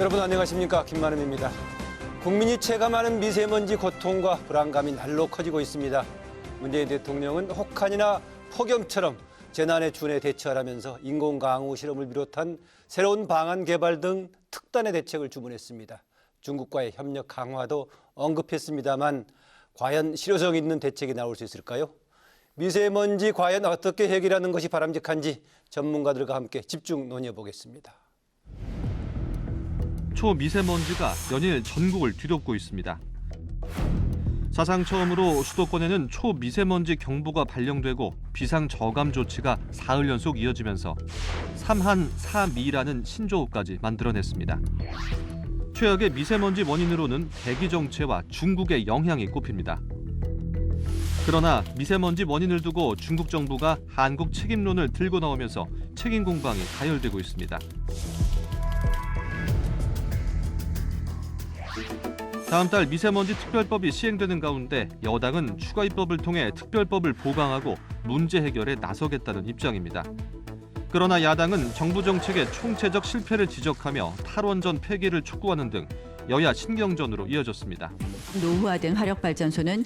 여러분 안녕하십니까, 김만음입니다. 국민이 체감하는 미세먼지 고통과 불안감이 날로 커지고 있습니다. 문재인 대통령은 혹한이나 폭염처럼 재난에 준해 대처하라면서 인공강우 실험을 비롯한 새로운 방안 개발 등 특단의 대책을 주문했습니다. 중국과의 협력 강화도 언급했습니다만 과연 실효성 있는 대책이 나올 수 있을까요? 미세먼지 과연 어떻게 해결하는 것이 바람직한지 전문가들과 함께 집중 논의해 보겠습니다. 초미세먼지가 연일 전국을 뒤덮고 있습니다. 사상 처음으로 수도권에는 초미세먼지 경보가 발령되고 비상저감 조치가 사흘 연속 이어지면서 3한 4미라는 신조어까지 만들어냈습니다. 최악의 미세먼지 원인으로는 대기 정체와 중국의 영향이 꼽힙니다. 그러나 미세먼지 원인을 두고 중국 정부가 한국 책임론을 들고 나오면서 책임 공방이 가열되고 있습니다. 다음 달 미세먼지 특별법이 시행되는 가운데 여당은 추가 입법을 통해 특별법을 보강하고 문제 해결에 나서겠다는 입장입니다. 그러나 야당은 정부 정책의 총체적 실패를 지적하며 탈원전 폐기를 촉구하는 등 여야 신경전으로 이어졌습니다. 노후화된 화력발전소는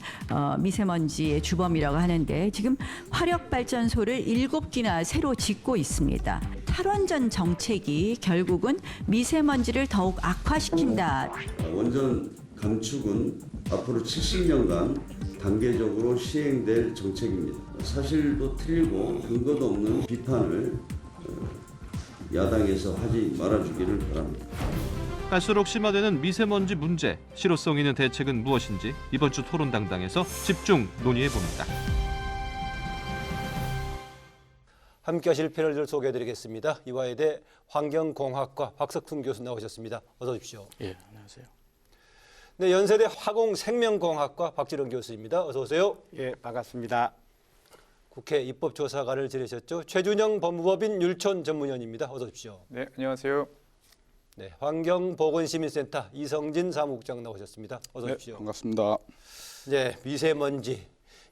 미세먼지의 주범이라고 하는데 지금 화력발전소를 7기나 새로 짓고 있습니다. 탈원전 정책이 결국은 미세먼지를 더욱 악화시킨다. 원전 감축은 앞으로 70년간 단계적으로 시행될 정책입니다. 사실도 틀리고 근거도 없는 비판을 야당에서 하지 말아주기를 바랍니다. 갈수록 심화되는 미세먼지 문제, 실효성 있는 대책은 무엇인지 이번 주 토론당당에서 집중 논의해봅니다. 함께 하실 패널들 소개해드리겠습니다. 이화여대 환경공학과 박석훈 교수 나오셨습니다. 어서 오십시오. 예, 안녕하세요. 네, 연세대 화공생명공학과 박지론 교수입니다. 어서 오세요. 예, 반갑습니다. 국회 입법조사관을 지내셨죠. 최준영 법무법인 율촌 전문위원입니다. 어서 오십시오. 네, 안녕하세요. 네, 환경보건시민센터 이성진 사무국장 나오셨습니다. 어서 오십시오. 네, 반갑습니다. 네, 미세먼지.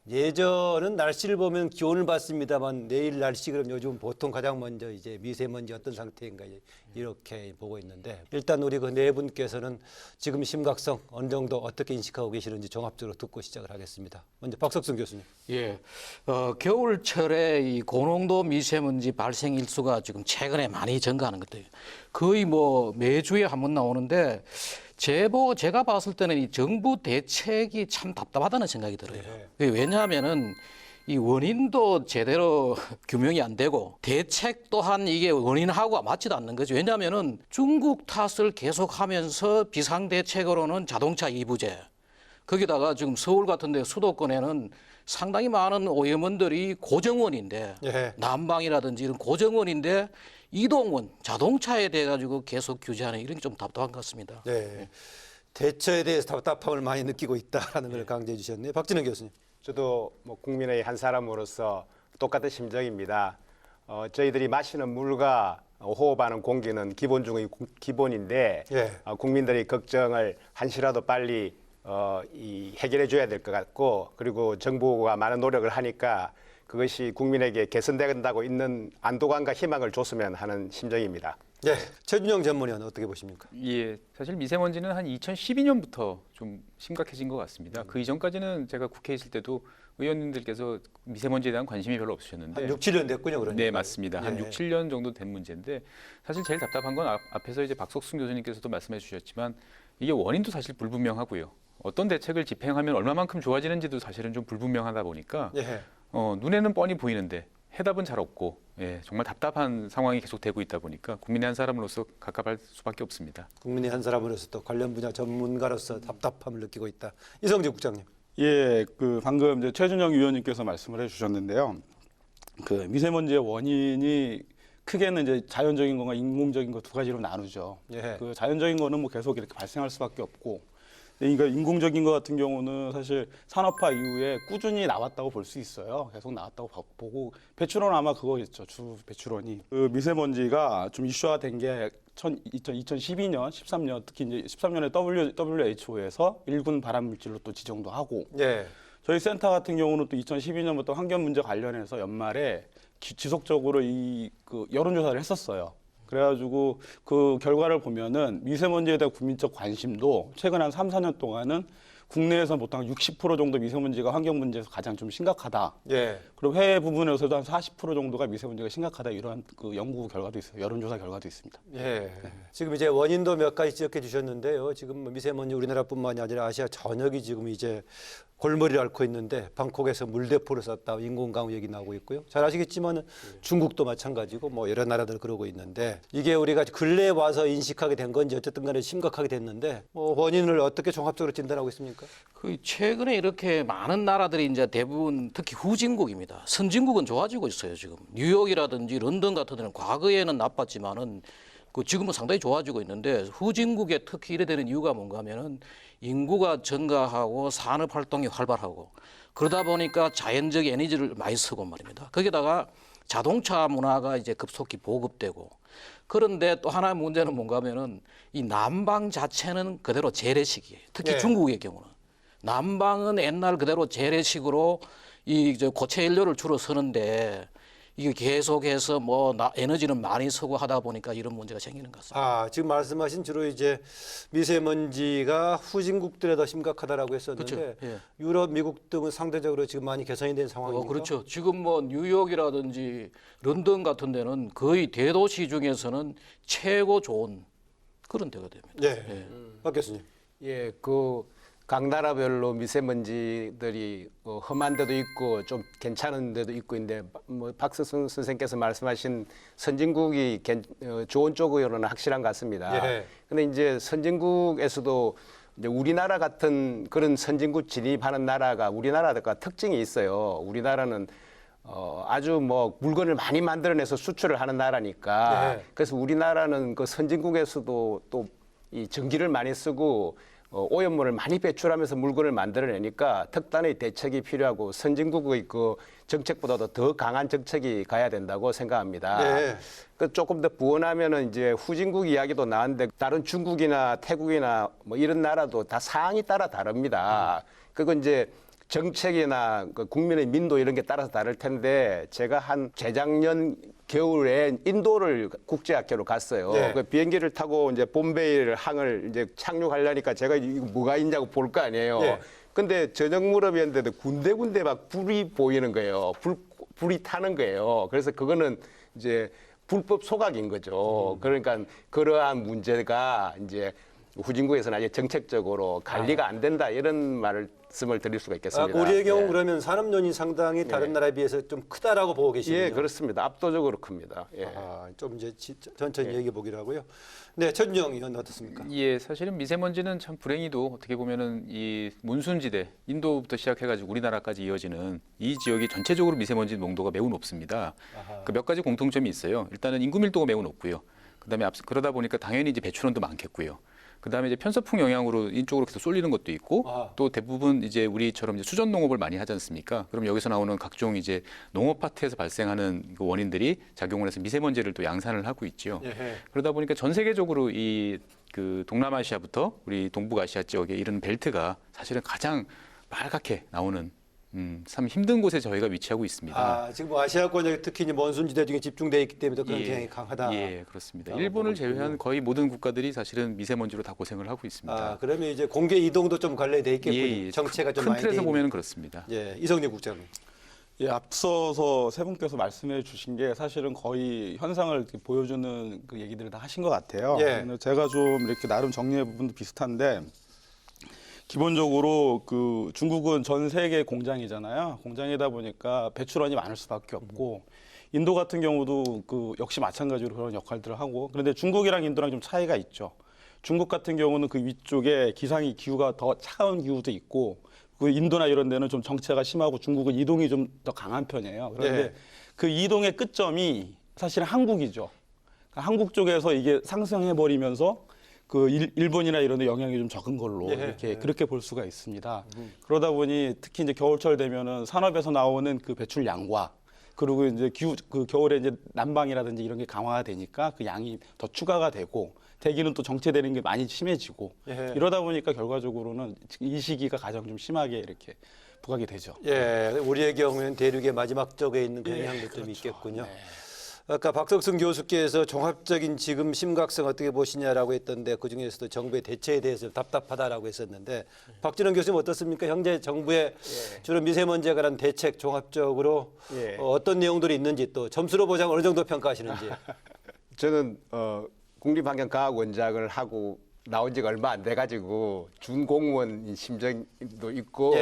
예전은 날씨를 보면 기온을 봤습니다만 내일 날씨 그럼 요즘 보통 가장 먼저 이제 미세먼지 어떤 상태인가 이렇게 보고 있는데 일단 우리 그 네 분께서는 지금 심각성 어느 정도 어떻게 인식하고 계시는지 종합적으로 듣고 시작을 하겠습니다. 먼저 박석순 교수님. 예, 겨울철에 이 고농도 미세먼지 발생 일수가 지금 최근에 많이 증가하는 것 같아요. 거의 뭐 매주에 한 번 나오는데 제가 봤을 때는 이 정부 대책이 참 답답하다는 생각이 들어요. 왜냐하면은 이 원인도 제대로 규명이 안 되고 대책 또한 이게 원인하고 맞지도 않는 거죠. 왜냐하면은 중국 탓을 계속하면서 비상대책으로는 자동차 이부제, 거기다가 지금 서울 같은 데 수도권에는 상당히 많은 오염원들이 고정원인데 난방이라든지 이런 고정원인데 이동원, 자동차에 대해 가지고 계속 규제하는 이런 게 좀 답답한 것 같습니다. 네. 대처에 대해서 답답함을 많이 느끼고 있다라는 걸 강조해 주셨네요. 박진영 교수님. 저도 뭐 국민의 한 사람으로서 똑같은 심정입니다. 저희들이 마시는 물과 호흡하는 공기는 기본 중의 기본인데 국민들이 걱정을 한시라도 빨리 해결해 줘야 될 것 같고 그리고 정부가 많은 노력을 하니까 그것이 국민에게 개선된다고 있는 안도감과 희망을 줬으면 하는 심정입니다. 네, 최준영 전문위원 어떻게 보십니까? 예, 사실 미세먼지는 한 2012년부터 좀 심각해진 것 같습니다. 그 이전까지는 제가 국회에 있을 때도 의원님들께서 미세먼지에 대한 관심이 별로 없으셨는데 한 6, 7년 됐군요, 그러니까. 네, 맞습니다. 한 6, 7년 정도 된 문제인데 사실 제일 답답한 건 앞에서 이제 박석순 교수님께서도 말씀해 주셨지만 이게 원인도 사실 불분명하고요. 어떤 대책을 집행하면 얼마만큼 좋아지는지도 사실은 좀 불분명하다 보니까 눈에는 뻔히 보이는데 해답은 잘 없고 정말 답답한 상황이 계속되고 있다 보니까 국민의 한 사람으로서 갑갑할 수밖에 없습니다. 국민의 한 사람으로서 또 관련 분야 전문가로서 답답함을 느끼고 있다. 이성재 국장님. 예, 방금 이제 최준영 위원님께서 말씀을 해주셨는데요. 그 미세먼지의 원인이 크게는 이제 자연적인 거와 인공적인 거 두 가지로 나누죠. 그 자연적인 거는 뭐 계속 이렇게 발생할 수밖에 없고. 그러니까 인공적인 것 같은 경우는 사실 산업화 이후에 꾸준히 나왔다고 볼 수 있어요. 계속 나왔다고 보고 배출원 아마 그거겠죠. 주 배출원이. 그 미세먼지가 좀 이슈화된 게 2012년, 13년 특히 이제 13년에 WHO에서 1군 발암 물질로 또 지정도 하고. 저희 센터 같은 경우는 또 2012년부터 환경 문제 관련해서 연말에 지속적으로 그 여론조사를 했었어요. 그래가지고 그 결과를 보면은 미세먼지에 대한 국민적 관심도 최근 한 3, 4년 동안은 국내에서 보통 60% 정도 미세먼지가 환경 문제에서 가장 좀 심각하다. 예. 그리고 해외 부분에서도 한 40% 정도가 미세먼지가 심각하다. 이러한 그 연구 결과도 있어요. 여론조사 결과도 있습니다. 예. 지금 이제 원인도 몇 가지 지적해 주셨는데요. 지금 뭐 미세먼지 우리나라뿐만이 아니라 아시아 전역이 지금 이제 골머리를 앓고 있는데 방콕에서 물대포를 쐈다 인공강우 얘기 나오고 있고요. 잘 아시겠지만 중국도 마찬가지고 뭐 여러 나라들 그러고 있는데 이게 우리가 근래에 와서 인식하게 된 건지 어쨌든 간에 심각하게 됐는데 뭐 원인을 어떻게 종합적으로 진단하고 있습니까? 그 최근에 이렇게 많은 나라들이 이제 대부분 특히 후진국입니다. 선진국은 좋아지고 있어요 지금. 뉴욕이라든지 런던 같은 데는 과거에는 나빴지만은 그 지금은 상당히 좋아지고 있는데 후진국에 특히 이래 되는 이유가 뭔가 하면은 인구가 증가하고 산업 활동이 활발하고 그러다 보니까 자연적 에너지를 많이 쓰고 말입니다. 거기다가 자동차 문화가 이제 급속히 보급되고 그런데 또 하나의 문제는 뭔가 하면은 이 난방 자체는 그대로 재래식이에요. 특히 네. 중국의 경우는. 난방은 옛날 그대로 재래식으로 이 고체 연료를 주로 쓰는데 이게 계속해서 뭐 에너지는 많이 쓰고 하다 보니까 이런 문제가 생기는 것 같습니다. 아, 지금 말씀하신 주로 이제 미세먼지가 후진국들에 더 심각하다라고 했었는데 그렇죠. 예. 유럽, 미국 등은 상대적으로 지금 많이 개선이 된 상황입니다. 그렇죠. 지금 뭐 뉴욕이라든지 런던 같은 데는 거의 대도시 중에서는 최고 좋은 그런 데가 됩니다. 네. 박 교수님. 예, 그 각 나라별로 미세먼지들이 험한 데도 있고 좀 괜찮은 데도 있고 있는데 뭐 박석순 선생께서 말씀하신 선진국이 좋은 쪽으로는 확실한 것 같습니다. 예. 근데 이제 선진국에서도 이제 우리나라 같은 그런 선진국 진입하는 나라가 우리나라가 특징이 있어요. 우리나라는 아주 뭐 물건을 많이 만들어내서 수출을 하는 나라니까 예. 그래서 우리나라는 그 선진국에서도 또 이 전기를 많이 쓰고 오염물을 많이 배출하면서 물건을 만들어내니까 특단의 대책이 필요하고 선진국의 그 정책보다도 더 강한 정책이 가야 된다고 생각합니다. 네. 그 조금 더 부원하면은 이제 후진국 이야기도 나왔는데 다른 중국이나 태국이나 뭐 이런 나라도 다 사항이 따라 다릅니다. 그건 이제 정책이나 그 국민의 민도 이런 게 따라서 다를 텐데 제가 한 재작년 겨울에 인도를 국제학교로 갔어요. 네. 그 비행기를 타고 이제 봄베이 항을 이제 착륙하려니까 제가 이거 뭐가 있냐고 볼 거 아니에요. 네. 근데 저녁 무렵이었는데도 군데군데 막 불이 보이는 거예요. 불이 타는 거예요. 그래서 그거는 이제 불법 소각인 거죠. 그러니까 그러한 문제가 이제 후진국에서는 아직 정책적으로 관리가 안 된다 이런 말씀을 드릴 수가 있겠습니다. 우리의 경우 예. 그러면 산업연이 상당히 다른 나라에 비해서 좀 크다라고 보고 계시군요. 예, 그렇습니다. 압도적으로 큽니다. 예. 아, 좀 이제 천천히 얘기해 보기로 하고요. 네, 최준영 의원 어떻습니까? 예, 사실은 미세먼지는 참 불행히도 어떻게 보면은 이 몬순지대, 인도부터 시작해가지고 우리나라까지 이어지는 이 지역이 전체적으로 미세먼지 농도가 매우 높습니다. 그 몇 가지 공통점이 있어요. 일단은 인구 밀도가 매우 높고요. 그다음에 그러다 보니까 당연히 이제 배출원도 많겠고요. 그다음에 이제 편서풍 영향으로 이쪽으로 계속 쏠리는 것도 있고 또 대부분 이제 우리처럼 이제 수전 농업을 많이 하지 않습니까? 그럼 여기서 나오는 각종 이제 농업 파트에서 발생하는 그 원인들이 작용을 해서 미세먼지를 또 양산을 하고 있지요. 그러다 보니까 전 세계적으로 이 그 동남아시아부터 우리 동북아시아 지역에 이런 벨트가 사실은 가장 빨갛게 나오는 참 힘든 곳에 저희가 위치하고 있습니다. 아, 지금 뭐 아시아권에 특히 이제 monsun지대 중에 집중돼 있기 때문에 그런 경향이 강하다. 예, 그렇습니다. 일본을 제외한 거의 모든 국가들이 사실은 미세먼지로 다 고생을 하고 있습니다. 아, 그러면 이제 공개 이동도 좀 관련돼 있겠군요. 예, 정체가 좀 큰 많이 틀에서 돼 보면 그렇습니다. 예, 이성재 국장님. 예, 앞서서 세 분께서 말씀해 주신 게 사실은 거의 현상을 이렇게 보여주는 그 얘기들을 다 하신 것 같아요. 예. 근데 제가 좀 이렇게 나름 정리해 부분도 비슷한데 기본적으로 그 중국은 전 세계 공장이잖아요. 공장이다 보니까 배출원이 많을 수밖에 없고 인도 같은 경우도 그 역시 마찬가지로 그런 역할들을 하고 그런데 중국이랑 인도랑 좀 차이가 있죠. 중국 같은 경우는 그 위쪽에 기후가 더 차가운 기후도 있고 그 인도나 이런 데는 좀 정체가 심하고 중국은 이동이 좀 더 강한 편이에요. 그런데 네. 그 이동의 끝점이 사실은 한국이죠. 그러니까 한국 쪽에서 이게 상승해 버리면서 그 일본이나 이런 데 영향이 좀 적은 걸로 이렇게 그렇게 볼 수가 있습니다. 그러다 보니 특히 이제 겨울철 되면은 산업에서 나오는 그 배출량과 그리고 이제 그 겨울에 이제 난방이라든지 이런 게 강화가 되니까 그 양이 더 추가가 되고 대기는 또 정체되는 게 많이 심해지고 이러다 보니까 결과적으로는 이 시기가 가장 좀 심하게 이렇게 부각이 되죠. 예, 우리의 경우에는 대륙의 마지막 쪽에 있는 영향도 좀 있겠군요. 아까 박석순 교수께서 종합적인 지금 심각성 어떻게 보시냐라고 했던데 그중에서도 정부의 대처에 대해서 답답하다라고 했었는데 박진원 교수님 어떻습니까? 현재 정부의 주로 미세먼지에 관한 대책 종합적으로 어떤 내용들이 있는지 또 점수로 보자면 어느 정도 평가하시는지. 저는 국립환경과학원장을 하고 나온 지가 얼마 안 돼가지고 준공무원 심정도 있고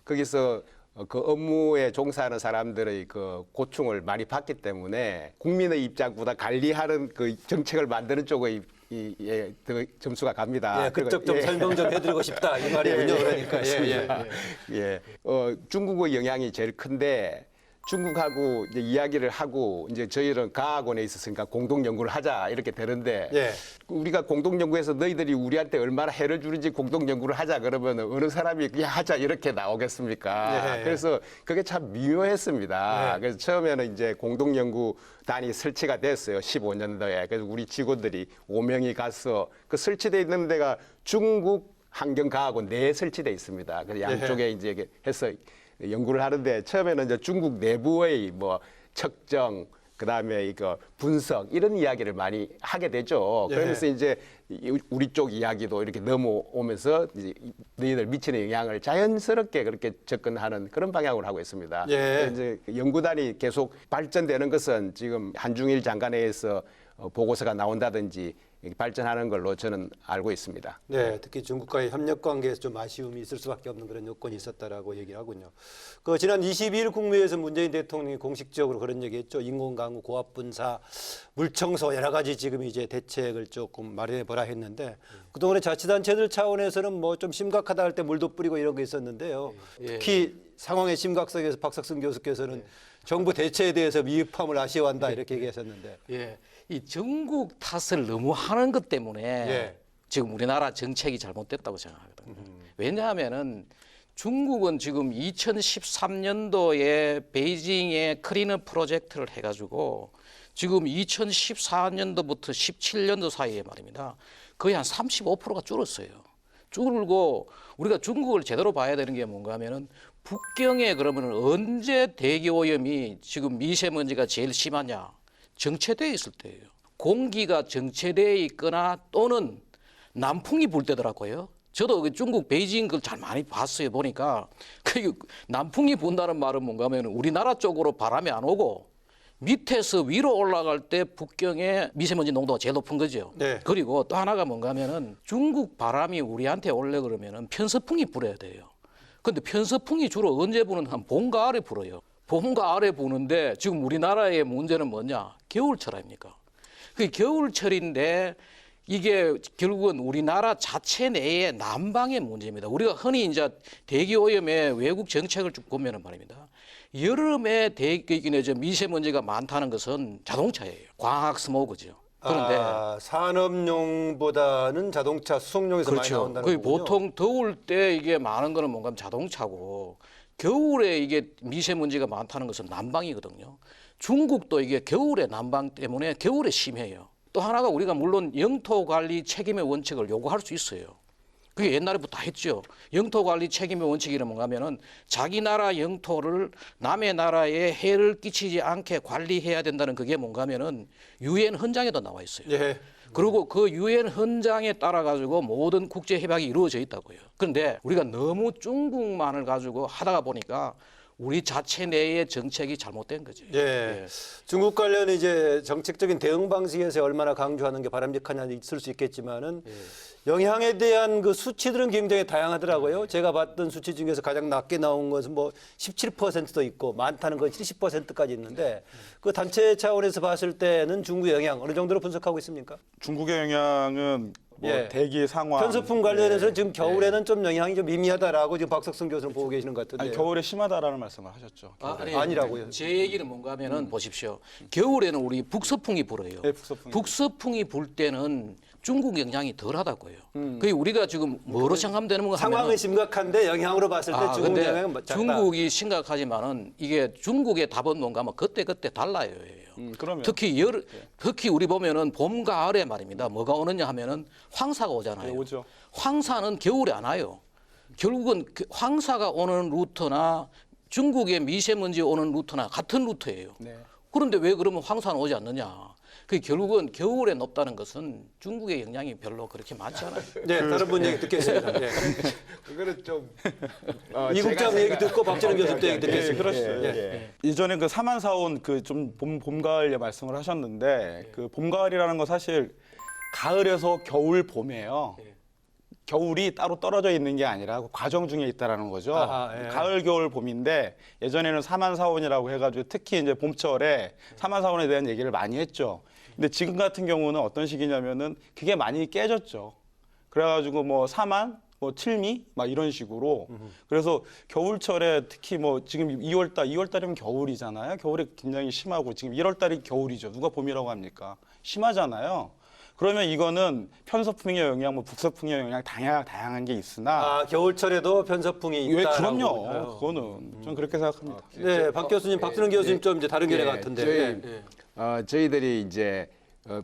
거기서 그 업무에 종사하는 사람들의 그 고충을 많이 봤기 때문에 국민의 입장보다 관리하는 그 정책을 만드는 쪽의 더 점수가 갑니다. 그쪽 좀 설명 좀 해드리고 싶다 이 말이군요. 그러니까 중국의 영향이 제일 큰데 중국하고 이제 이야기를 하고 이제 저희는 과학원에 있었으니까 공동 연구를 하자 이렇게 되는데 우리가 공동 연구해서 너희들이 우리한테 얼마나 해를 주는지 공동 연구를 하자 그러면 어느 사람이 그냥 하자 이렇게 나오겠습니까? 그래서 그게 참 미묘했습니다. 그래서 처음에는 이제 공동 연구단이 설치가 됐어요. 15년도에. 그래서 우리 직원들이 5명이 가서 그 설치돼 있는 데가 중국 환경과학원 내에 설치돼 있습니다. 그래서 양쪽에 이제 해서 연구를 하는데 처음에는 이제 중국 내부의 뭐 측정 그다음에 이거 분석 이런 이야기를 많이 하게 되죠. 그러면서 이제 우리 쪽 이야기도 이렇게 넘어오면서 이제 너희들 미치는 영향을 자연스럽게 그렇게 접근하는 그런 방향으로 하고 있습니다. 이제 연구단이 계속 발전되는 것은 지금 한중일 장관회에서 보고서가 나온다든지 발전하는 걸로 저는 알고 있습니다. 네, 특히 중국과의 협력 관계에서 좀 아쉬움이 있을 수밖에 없는 그런 요건이 있었다라고 얘기를 하군요. 그 지난 22일 국무회에서 문재인 대통령이 공식적으로 그런 얘기했죠. 인공강우, 고압분사, 물청소 여러 가지 지금 이제 대책을 조금 마련해 보라 했는데 그동안에 자치단체들 차원에서는 뭐 좀 심각하다 할 때 물도 뿌리고 이런 게 있었는데요. 특히 상황의 심각성에서 박석순 교수께서는 정부 대처에 대해서 미흡함을 아쉬워한다 이렇게 얘기하셨는데. 이 전국 탓을 너무 하는 것 때문에 지금 우리나라 정책이 잘못됐다고 생각하거든요. 왜냐하면은 중국은 지금 2013년도에 베이징에 클린업 프로젝트를 해가지고 지금 2014년도부터 17년도 사이에 말입니다. 거의 한 35%가 줄었어요. 줄고 우리가 중국을 제대로 봐야 되는 게 뭔가 하면은 북경에 그러면 언제 대기오염이 지금 미세먼지가 제일 심하냐? 정체되어 있을 때예요. 공기가 정체되어 있거나 또는 남풍이 불 때더라고요. 저도 그 중국 베이징 그걸 잘 많이 봤어요. 보니까 그 남풍이 분다는 말은 뭔가 하면 우리나라 쪽으로 바람이 안 오고 밑에서 위로 올라갈 때 북경의 미세먼지 농도가 제일 높은 거죠. 그리고 또 하나가 뭔가 하면은 중국 바람이 우리한테 올래 그러면은 편서풍이 불어야 돼요. 근데 편서풍이 주로 언제 부는 한 봄, 가을에 불어요. 봄, 가을에 부는데 지금 우리나라의 문제는 뭐냐? 겨울철 아닙니까? 그 겨울철인데 이게 결국은 우리나라 자체 내의 난방의 문제입니다. 우리가 흔히 이제 대기오염의 외국 정책을 쭉 보면은 말입니다. 여름에 미세먼지가 많다는 것은 자동차예요. 광학 스모그죠. 그런데 산업용보다는 자동차 수송용에서 많이 나온다는 거군요. 보통 더울 때 이게 많은 거는 뭔가 자동차고 겨울에 이게 미세먼지가 많다는 것은 난방이거든요. 중국도 이게 겨울에 난방 때문에 겨울에 심해요. 또 하나가 우리가 물론 영토 관리 책임의 원칙을 요구할 수 있어요. 그게 옛날에부터 다 했죠. 영토 관리 책임의 원칙이란 뭔가 하면은 자기 나라 영토를 남의 나라에 해를 끼치지 않게 관리해야 된다는 그게 뭔가 하면은 유엔 헌장에도 나와 있어요. 그리고 그 유엔 헌장에 따라 가지고 모든 국제 협약이 이루어져 있다고요. 그런데 우리가 너무 중국만을 가지고 하다가 보니까 우리 자체 내의 정책이 잘못된 거죠. 중국 관련 이제 정책적인 대응 방식에서 얼마나 강조하는 게 바람직하냐 있을 수 있겠지만은 영향에 대한 그 수치들은 굉장히 다양하더라고요. 제가 봤던 수치 중에서 가장 낮게 나온 것은 뭐 17%도 있고 많다는 건 70%까지 있는데 그 단체 차원에서 봤을 때는 중국의 영향 어느 정도로 분석하고 있습니까? 중국의 영향은 뭐 대기 상황, 편서풍 관련해서 지금 겨울에는 좀 영향이 좀 미미하다라고 지금 박석순 교수는 보고 계시는 것 같은데. 아니, 겨울에 심하다라는 말씀을 하셨죠. 아니라고요. 제 얘기는 뭔가 하면은 보십시오. 겨울에는 우리 북서풍이 불어요. 북서풍이 불 때는 중국 영향이 덜하다고요. 그게 우리가 지금 뭐로 생각하면 되는 건가 하면 상황은 심각한데 영향으로 봤을 때 중국 영향은 작다. 중국이 심각하지만은 이게 중국의 답은 뭔가 하면 그때 달라요. 그러면 특히 우리 보면은 봄, 가을에 말입니다. 뭐가 오느냐 하면은 황사가 오잖아요. 오죠. 황사는 겨울에 안 와요. 결국은 황사가 오는 루트나 중국의 미세먼지 오는 루트나 같은 루트예요. 그런데 왜 그러면 황사는 오지 않느냐? 그 결국은 겨울에 높다는 것은 중국의 영향이 별로 그렇게 많지 않아요. 네, 다른 분 얘기 듣겠습니다. 네. 그거는 좀 이 국장 얘기 듣고 박진영 교수도 얘기 듣겠습니다. 이전에 그 사만사온 그 좀 봄 가을 말씀을 하셨는데 그 봄 가을이라는 건 사실 가을에서 겨울 봄이에요. 겨울이 따로 떨어져 있는 게 아니라 그 과정 중에 있다라는 거죠. 가을, 겨울, 봄인데 예전에는 사만사온이라고 해가지고 특히 이제 봄철에 사만사온에 대한 얘기를 많이 했죠. 근데 지금 같은 경우는 어떤 시기냐면은 그게 많이 깨졌죠. 그래가지고 뭐 사만, 뭐 칠미 막 이런 식으로. 그래서 겨울철에 특히 뭐 지금 2월달이면 겨울이잖아요. 겨울이 굉장히 심하고 지금 1월달이 겨울이죠. 누가 봄이라고 합니까? 심하잖아요. 그러면 이거는 편서풍의 영향, 뭐 북서풍의 영향 다양한 게 있으나 겨울철에도 편서풍이 왜 있다라고. 그럼요. 그거는 좀 그렇게 생각합니다. 네, 박 교수님, 박진영 교수님 좀 이제 다른 견해 같은데. 저희들이 이제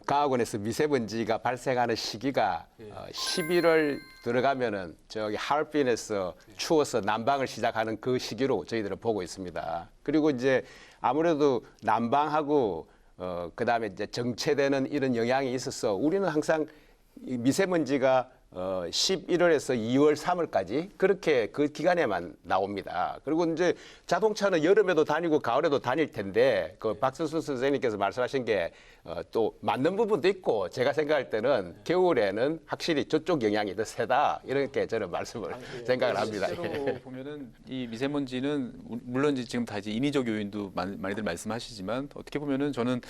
과학원에서 미세먼지가 발생하는 시기가 11월 들어가면은 저기 하얼빈에서 추워서 난방을 시작하는 그 시기로 저희들은 보고 있습니다. 그리고 이제 아무래도 난방하고 그다음에 이제 정체되는 이런 영향이 있어서 우리는 항상 이 미세먼지가 11월에서 2월, 3월까지 그렇게 그 기간에만 나옵니다. 그리고 이제 자동차는 여름에도 다니고 가을에도 다닐 텐데 그 박선수 선생님께서 말씀하신 게 또 맞는 부분도 있고 제가 생각할 때는 겨울에는 확실히 저쪽 영향이 더 세다 이렇게 저는 말씀을 생각을 합니다. 실제로 보면은 이 미세먼지는 물론 이제 지금 다 이제 인위적 요인도 많이들 말씀하시지만 어떻게 보면은 저는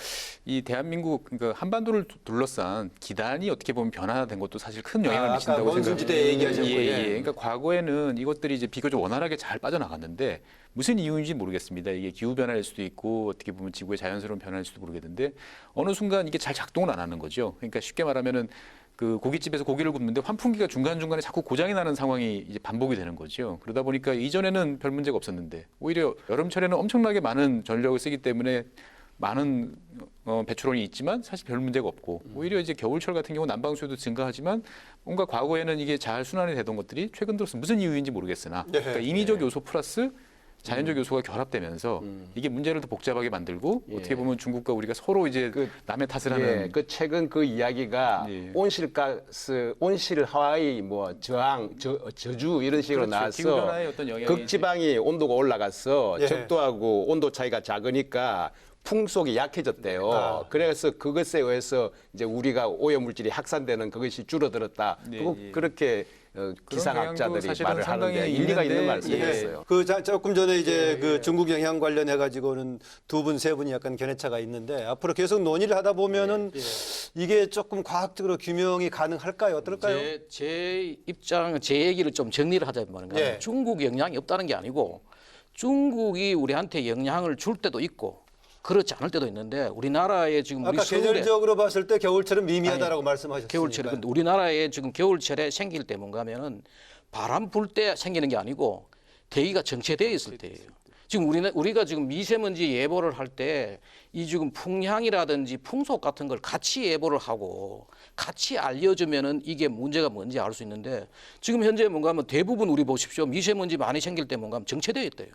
이 대한민국 그러니까 한반도를 둘러싼 기단이 어떻게 보면 변화된 것도 사실 큰 영향을 미친다고 생각합니다. 원순지대 얘기하셨고요. 예. 그러니까 과거에는 이것들이 이제 비교적 원활하게 잘 빠져나갔는데 무슨 이유인지 모르겠습니다. 이게 기후 변화일 수도 있고 어떻게 보면 지구의 자연스러운 변화일지도 모르겠는데 어느 순간 이게 잘 작동을 안 하는 거죠. 그러니까 쉽게 말하면은 그 고깃집에서 고기를 굽는데 환풍기가 중간중간에 자꾸 고장이 나는 상황이 이제 반복이 되는 거죠. 그러다 보니까 이전에는 별 문제가 없었는데 오히려 여름철에는 엄청나게 많은 전력을 쓰기 때문에 많은 배출원이 있지만 사실 별 문제가 없고 오히려 이제 겨울철 같은 경우 난방 수요도 증가하지만 뭔가 과거에는 이게 잘 순환이 되던 것들이 최근 들어서 무슨 이유인지 모르겠으나 그러니까 인위적 요소 플러스 자연적 요소가 결합되면서 이게 문제를 더 복잡하게 만들고 어떻게 보면 중국과 우리가 서로 이제 남의 탓을 하는 그 최근 그 이야기가 온실가스, 온실하와이 뭐 저항, 저주 이런 식으로 그렇죠. 기후 나와서 변화의 어떤 영향이 극지방이 온도가 올라가서 적도하고 온도 차이가 작으니까 풍속이 약해졌대요. 그래서 그것에 의해서 이제 우리가 오염물질이 확산되는 그것이 줄어들었다. 그렇게 기상학자들이 말을 하는데 일리가 있는 말씀이었어요. 조금 전에 이제 그 중국 영향 관련해 가지고는 두 분, 세 분이 약간 견해차가 있는데 앞으로 계속 논의를 하다 보면은 이게 조금 과학적으로 규명이 가능할까요? 어떨까요? 제 얘기를 좀 정리를 하자면 말인가. 중국 영향이 없다는 게 아니고 중국이 우리한테 영향을 줄 때도 있고 그렇지 않을 때도 있는데 우리나라에 지금 아까 계절적으로 봤을 때 겨울철은 미미하다라고 말씀하셨으니까. 겨울철에 근데 우리나라에 지금 겨울철에 생길 때 뭔가 하면은 바람 불 때 생기는 게 아니고 대기가 정체되어 있을 때예요. 지금 우리가 지금 미세먼지 예보를 할 때 이 지금 풍향이라든지 풍속 같은 걸 같이 예보를 하고 같이 알려주면은 이게 문제가 뭔지 알 수 있는데 지금 현재 뭔가 하면 대부분 우리 보십시오. 미세먼지 많이 생길 때 뭔가 하면 정체되어 있대요.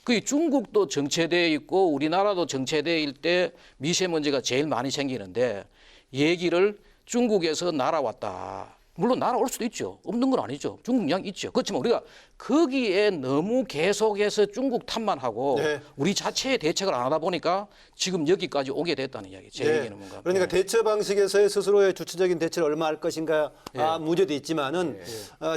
그 중국도 정체되어 있고 우리나라도 정체되어 있을 때 미세먼지가 제일 많이 생기는데 얘기를 중국에서 날아왔다. 물론 날아올 수도 있죠. 없는 건 아니죠. 중국 영향 있죠. 그렇지만 우리가 거기에 너무 계속해서 중국 탓만 하고 우리 자체의 대책을 안 하다 보니까 지금 여기까지 오게 됐다는 이야기. 제 얘기는 뭔가. 그러니까 대처 방식에서의 스스로의 주체적인 대처를 얼마 할 것인가 문제도 있지만은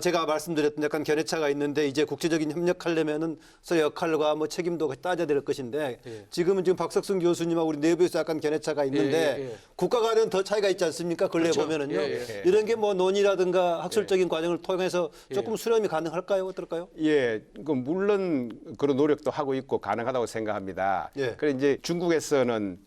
제가 말씀드렸던 약간 견해차가 있는데 이제 국제적인 협력하려면은 서로 역할과 뭐 책임도 따져야 될 것인데 지금은 지금 박석순 교수님하고 우리 내부에서 약간 견해차가 있는데 국가 간에는 더 차이가 있지 않습니까? 근래 보면은요. 이런 게 뭐 논의라든가 학술적인 과정을 통해서 조금 수렴이 가능할까요? 어떨까요? 예, 물론 그런 노력도 하고 있고 가능하다고 생각합니다. 그래 이제 중국에서는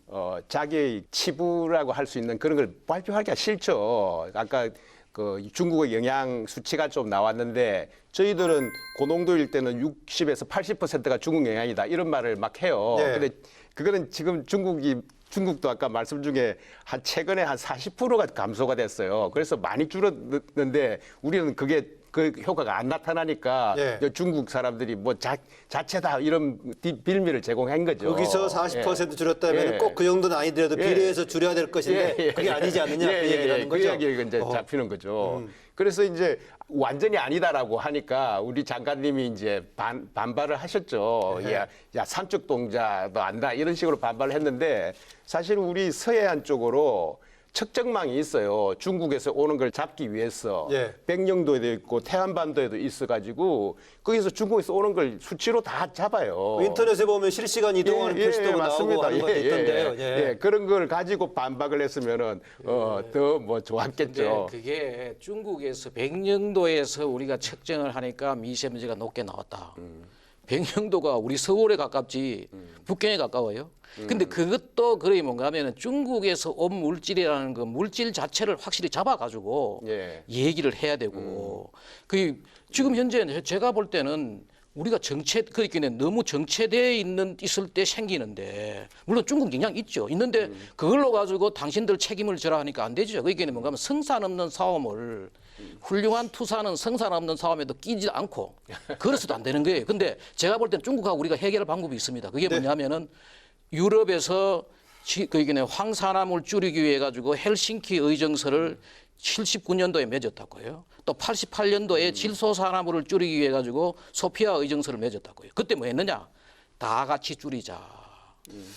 자기의 치부라고 할 수 있는 그런 걸 발표하기가 싫죠. 아까 그 중국의 영향 수치가 좀 나왔는데 저희들은 고농도일 때는 60에서 80%가 중국 영향이다 이런 말을 막 해요. 근데 그거는 지금 중국도 아까 말씀 중에 최근에 한 40%가 감소가 됐어요. 그래서 많이 줄었는데 우리는 그게 그 효과가 안 나타나니까 예. 중국 사람들이 뭐 자체다 이런 빌미를 제공한 거죠. 거기서 40% 줄였다면 예. 꼭 그 정도는 아니더라도 예. 비례해서 줄여야 될 것인데 그게 아니지 않느냐 그 얘기를 하는 거죠. 그 얘기가 이제 잡히는 거죠. 그래서 이제 완전히 아니다라고 하니까 우리 장관님이 이제 반발을 하셨죠. 야 산적 동자도 안다 이런 식으로 반발을 했는데 사실 우리 서해안 쪽으로 측정망이 있어요. 중국에서 오는 걸 잡기 위해서 예. 백령도에도 있고 태안반도에도 있어가지고 거기서 중국에서 오는 걸 수치로 다 잡아요. 인터넷에 보면 실시간 이동하는 표시도 나오고 하는 것도 있던데요. 예. 그런 걸 가지고 반박을 했으면은 더 뭐 좋았겠죠. 근데 그게 중국에서 백령도에서 우리가 측정을 하니까 미세먼지가 높게 나왔다. 백령도가 우리 서울에 가깝지 북경에 가까워요. 근데 그것도 그래 뭔가 하면은 중국에서 온 물질이라는 그 물질 자체를 확실히 잡아가지고 예. 얘기를 해야 되고 그 지금 현재 제가 볼 때는 우리가 그러니까 너무 정체되어 있을 때 생기는데 물론 중국 영향 있죠. 있는데 그걸로 가지고 당신들 책임을 져라 하니까 안 되죠. 그러니까 뭔가 하면 성산 없는 싸움을 훌륭한 투사는 성산 없는 싸움에도 끼지 않고 그래서도 안 되는 거예요. 근데 제가 볼 때는 중국하고 우리가 해결할 방법이 있습니다. 그게 뭐냐면은 유럽에서 그러니까 황산화물 줄이기 위해 가지고 헬싱키 의정서를 79년도에 맺었다고요. 또 88년도에 질소산화물을 줄이기 위해 가지고 소피아 의정서를 맺었다고요. 그때 뭐 했느냐? 다 같이 줄이자.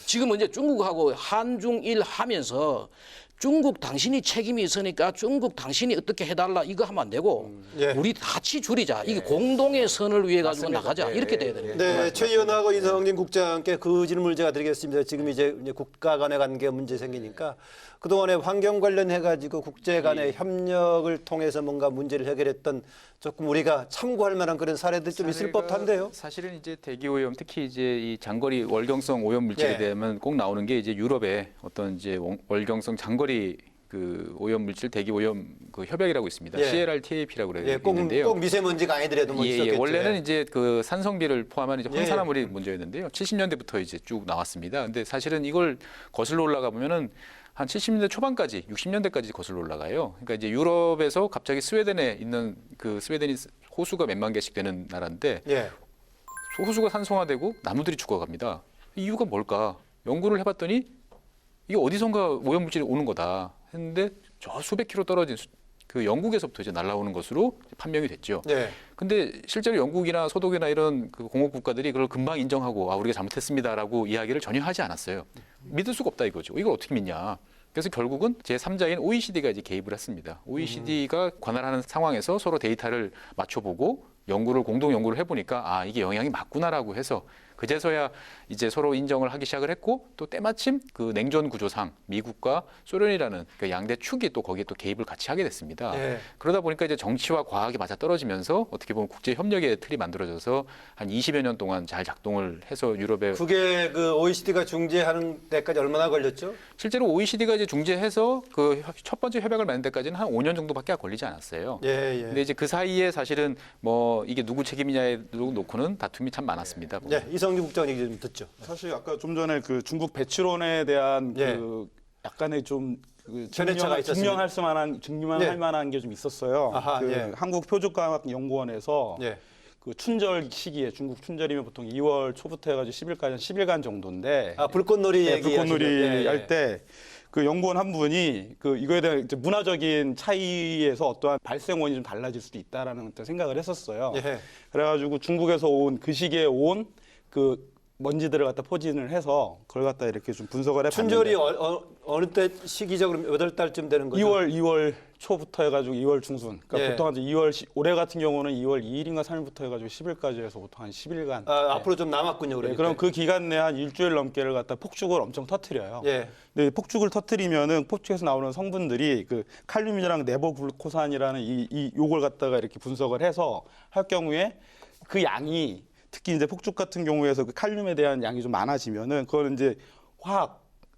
지금은 이제 중국하고 한중일 하면서 중국 당신이 책임이 있으니까 중국 당신이 어떻게 해달라 이거 하면 안 되고 예. 우리 같이 줄이자. 이게 공동의 선을 위해 가지고 나가자. 이렇게 돼야 되는 거예요. 네, 최 의원하고 이성진 국장께 그 질문을 제가 드리겠습니다. 지금 이제 국가 간의 관계 문제 생기니까 그동안에 환경 관련해가지고 국제 간의 협력을 통해서 뭔가 문제를 해결했던 조금 우리가 참고할 만한 그런 사례들 좀 있을 법한데요. 사실은 이제 대기 오염, 특히 이제 이 장거리 월경성 오염 물질에 예. 대하면 꼭 나오는 게 이제 유럽의 어떤 이제 월경성 장거리 그 오염 물질 대기 오염 그 협약이라고 있습니다. 예. CLRTAP라고 예, 있는데요. 꼭 미세먼지가 아니더라도 뭐 있었겠죠. 원래는 이제 그 산성비를 포함한 이제 황산화물이 문제였는데요. 70년대부터 이제 쭉 나왔습니다. 근데 사실은 이걸 거슬러 올라가 보면은 한 70년대 초반까지, 60년대까지 거슬러 올라가요. 그러니까 이제 유럽에서 갑자기 스웨덴에 있는 그 스웨덴이 호수가 몇만 개씩 되는 나라인데 예. 호수가 산성화되고 나무들이 죽어갑니다. 이유가 뭘까? 연구를 해봤더니 이게 어디선가 오염물질이 오는 거다 했는데 저 수백 킬로 떨어진 그 영국에서부터 이제 날아오는 것으로 판명이 됐죠. 예. 근데 실제로 영국이나 소독이나 이런 그 공업 국가들이 그걸 금방 인정하고 아 우리가 잘못했습니다라고 이야기를 전혀 하지 않았어요. 믿을 수가 없다 이거죠. 이걸 어떻게 믿냐? 그래서 결국은 제3자인 OECD가 이제 개입을 했습니다. OECD가 관할하는 상황에서 서로 데이터를 맞춰보고 공동 연구를 해보니까 아 이게 영향이 맞구나라고 해서 그제서야 이제 서로 인정을 하기 시작을 했고 또 때마침 그 냉전 구조상 미국과 소련이라는 그 양대 축이 또 거기에 또 개입을 같이 하게 됐습니다. 예. 그러다 보니까 이제 정치와 과학이 맞아 떨어지면서 어떻게 보면 국제 협력의 틀이 만들어져서 한 20여 년 동안 잘 작동을 해서 유럽에 그게 그 OECD가 중재하는 데까지 얼마나 걸렸죠? 실제로 OECD가 이제 중재해서 그 첫 번째 협약을 맺는 데까지는 한 5년 정도밖에 걸리지 않았어요. 예, 예. 근데 이제 그 사이에 사실은 뭐 이게 누구 책임이냐에 놓고는 다툼이 참 많았습니다. 예, 이성진 국장 얘기 좀 듣죠. 사실 아까 좀 전에 그 중국 배출원에 대한 예. 그 약간의 좀 견해차가 있었습니다. 증명할 만한 게 좀 있었어요. 아하, 그 예. 한국표적과학연구원에서 예. 그 춘절 시기에 중국 춘절이면 보통 2월 초부터 해가지고 10일까지 한 10일간 정도인데 아, 불꽃놀이 네, 얘기 불꽃놀이 할 때 그 연구원 한 분이 그 이거에 대한 이제 문화적인 차이에서 어떠한 발생 원인이 좀 달라질 수도 있다라는 어떤 생각을 했었어요. 예. 그래가지고 중국에서 온 그 시기에 온 그 먼지들을 갖다 포진을 해서 그걸 갖다 이렇게 좀 분석을 해봤는데 춘절이 어느 때 시기적으로 몇 월 달쯤 되는 거죠? 2월 초부터 해가지고 2월 중순. 그러니까 예. 보통 한 올해 같은 경우는 2월 2일인가 3일부터 해가지고 10일까지 해서 보통 한 10일간. 아, 앞으로 좀 남았군요. 네, 그러니까. 그럼 그 기간 내에 한 일주일 넘게를 갖다 폭죽을 엄청 터트려요. 예. 근데 폭죽을 터트리면은 폭죽에서 나오는 성분들이 그 칼륨이랑 네버글루코산이라는 이 요걸 갖다가 이렇게 분석을 해서 할 경우에 그 양이 특히 이제 폭죽 같은 경우에서 그 칼륨에 대한 양이 좀 많아지면은 그거는 이제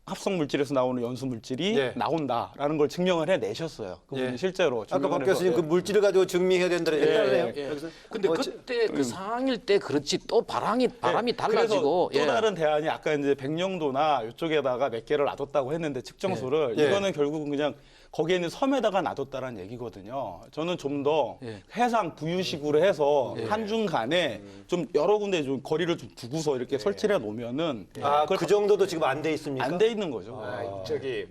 합성 물질에서 나오는 연수 물질이 예. 나온다라는 걸 증명을 해내셨어요. 그분이 예. 실제로. 아까 박 증명을 교수님 해서. 그 물질을 가지고 증명해야 된다는 얘기 했잖아요. 예. 그래서 근데 뭐 그때 그 상황일 때 그렇지 또 바람이 달라지고 그래서 또 다른 대안이 아까 이제 백령도나 이쪽에다가 몇 개를 놔뒀다고 했는데 측정소를 예. 이거는 결국은 그냥 거기에 있는 섬에다가 놔뒀다는 얘기거든요. 저는 좀 더 예. 해상 부유식으로 해서 한중 간에 좀 여러 군데 좀 거리를 좀 두고서 이렇게 설치를 해 놓으면은 그 정도도 지금 안 돼 있습니까? 안 돼 있는 거죠. 저기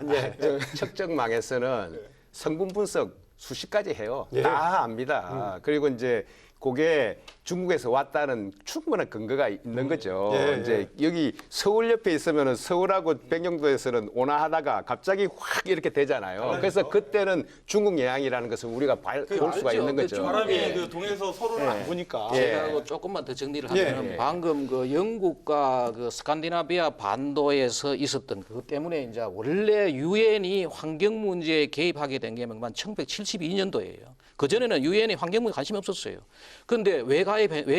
네. 측정망에서는 성분 분석 수십 가지 해요. 예. 다 압니다. 그리고 이제 그게 중국에서 왔다는 충분한 근거가 있는 거죠. 예, 이제 여기 서울 옆에 있으면은 서울하고 백령도에서는 온화하다가 갑자기 확 이렇게 되잖아요. 그래서 그때는 중국 영향이라는 것을 우리가 볼 수가 있는 거죠. 바람이 그 동해에서 서로를 안 보니까. 제가 그 조금만 더 정리를 하면 방금 그 영국과 그 스칸디나비아 반도에서 있었던 그것 때문에 이제 원래 유엔이 환경 문제에 개입하게 된 게 1972년도예요. 그 전에는 유엔이 환경 문제 관심이 없었어요. 그런데 왜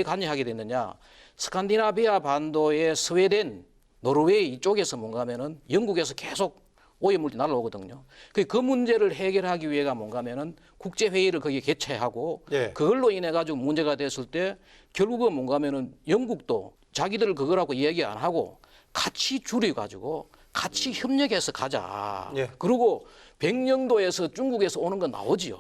관여하게 됐느냐? 스칸디나비아 반도의 스웨덴, 노르웨이 이쪽에서 뭔가 하면은 영국에서 계속 오염물질이 날라오거든요. 그 문제를 해결하기 위해가 뭔가 하면은 국제회의를 거기에 개최하고 그걸로 인해 가지고 문제가 됐을 때 결국은 뭔가 하면은 영국도 자기들 그거라고 이야기 안 하고 같이 줄여가지고 같이 협력해서 가자. 그리고 백령도에서 중국에서 오는 건 나오지요.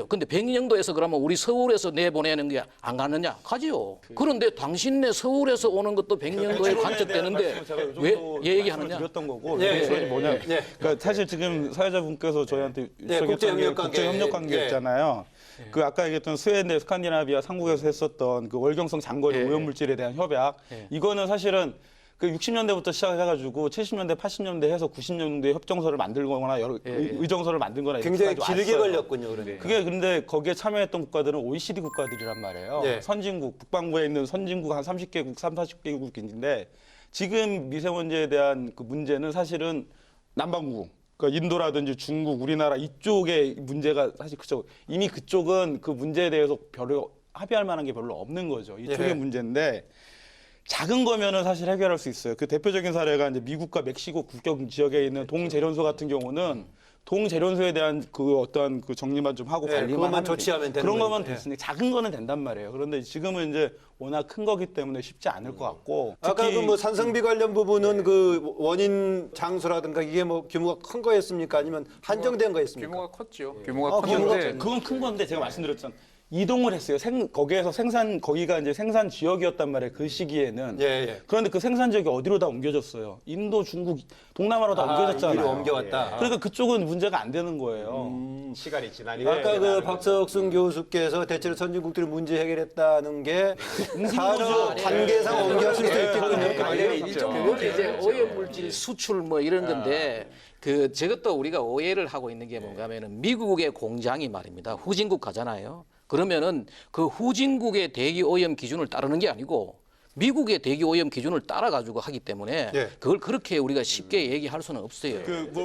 근데 백령도에서 그러면 우리 서울에서 내보내는 게 안 가느냐? 가지요. 그런데 당신네 서울에서 오는 것도 백령도에 관측되는데 왜 얘기하느냐? 드렸던 거고 그게 뭐냐? 그러니까 사실 지금 사회자분께서 저희한테 국제협력관계 있잖아요. 그 아까 얘기했던 스웨덴, 스칸디나비아 삼국에서 했었던 그 월경성 장거리 오염물질에 대한 협약 이거는 사실은 그 60년대부터 시작해가지고 70년대, 80년대 해서 90년대 협정서를 만들거나 여러 의정서를 만들거나 굉장히 이렇게 길게 왔어요. 걸렸군요. 그러니까. 그게 근데 거기에 참여했던 국가들은 OECD 국가들이란 말이에요. 선진국, 북반구에 있는 선진국 한 30개국, 40개국인데 지금 미세먼지에 대한 그 문제는 사실은 남반구, 그러니까 인도라든지 중국, 우리나라 이쪽의 문제가 사실 그쪽 이미 그쪽은 그 문제에 대해서 별로 합의할 만한 게 별로 없는 거죠. 이쪽의 문제인데. 작은 거면은 사실 해결할 수 있어요. 그 대표적인 사례가 이제 미국과 멕시코 국경 지역에 있는 동재련소 같은 경우는 동재련소에 대한 그 어떤 그 정리만 좀 하고 관리만 그것만 하면 조치하면 되는 그런 거죠. 거면 됐으니까 작은 거는 된단 말이에요. 그런데 지금은 이제 워낙 큰 거기 때문에 쉽지 않을 것 같고 아까 그 뭐 산성비 관련 부분은 그 원인 장소라든가 이게 뭐 규모가 큰 거였습니까? 아니면 한정된 거였습니까? 규모가 컸죠. 규모가 컸는데 그건 큰 건데 제가 말씀드렸잖아요. 이동을 했어요. 거기에서 거기가 이제 생산 지역이었단 말이에요. 그 시기에는. 그런데 그 생산 지역이 어디로 다 옮겨졌어요. 인도, 중국, 동남아로 다 옮겨졌잖아요. 위로 옮겨왔다. 그러니까 그쪽은 문제가 안 되는 거예요. 시간이 지나니까 아까 그 박석순 교수께서 대체로 선진국들이 문제 해결했다는 게 산업 단계상 옮겼을 수도 있겠군요. 그게 이제 오염물질 수출 뭐 이런 건데 그 저것도 우리가 오해를 하고 있는 게 뭔가 하면은 미국의 공장이 말입니다. 후진국 가잖아요. 그러면은 그 후진국의 대기 오염 기준을 따르는 게 아니고 미국의 대기 오염 기준을 따라 가지고 하기 때문에 그걸 그렇게 우리가 쉽게 얘기할 수는 없어요.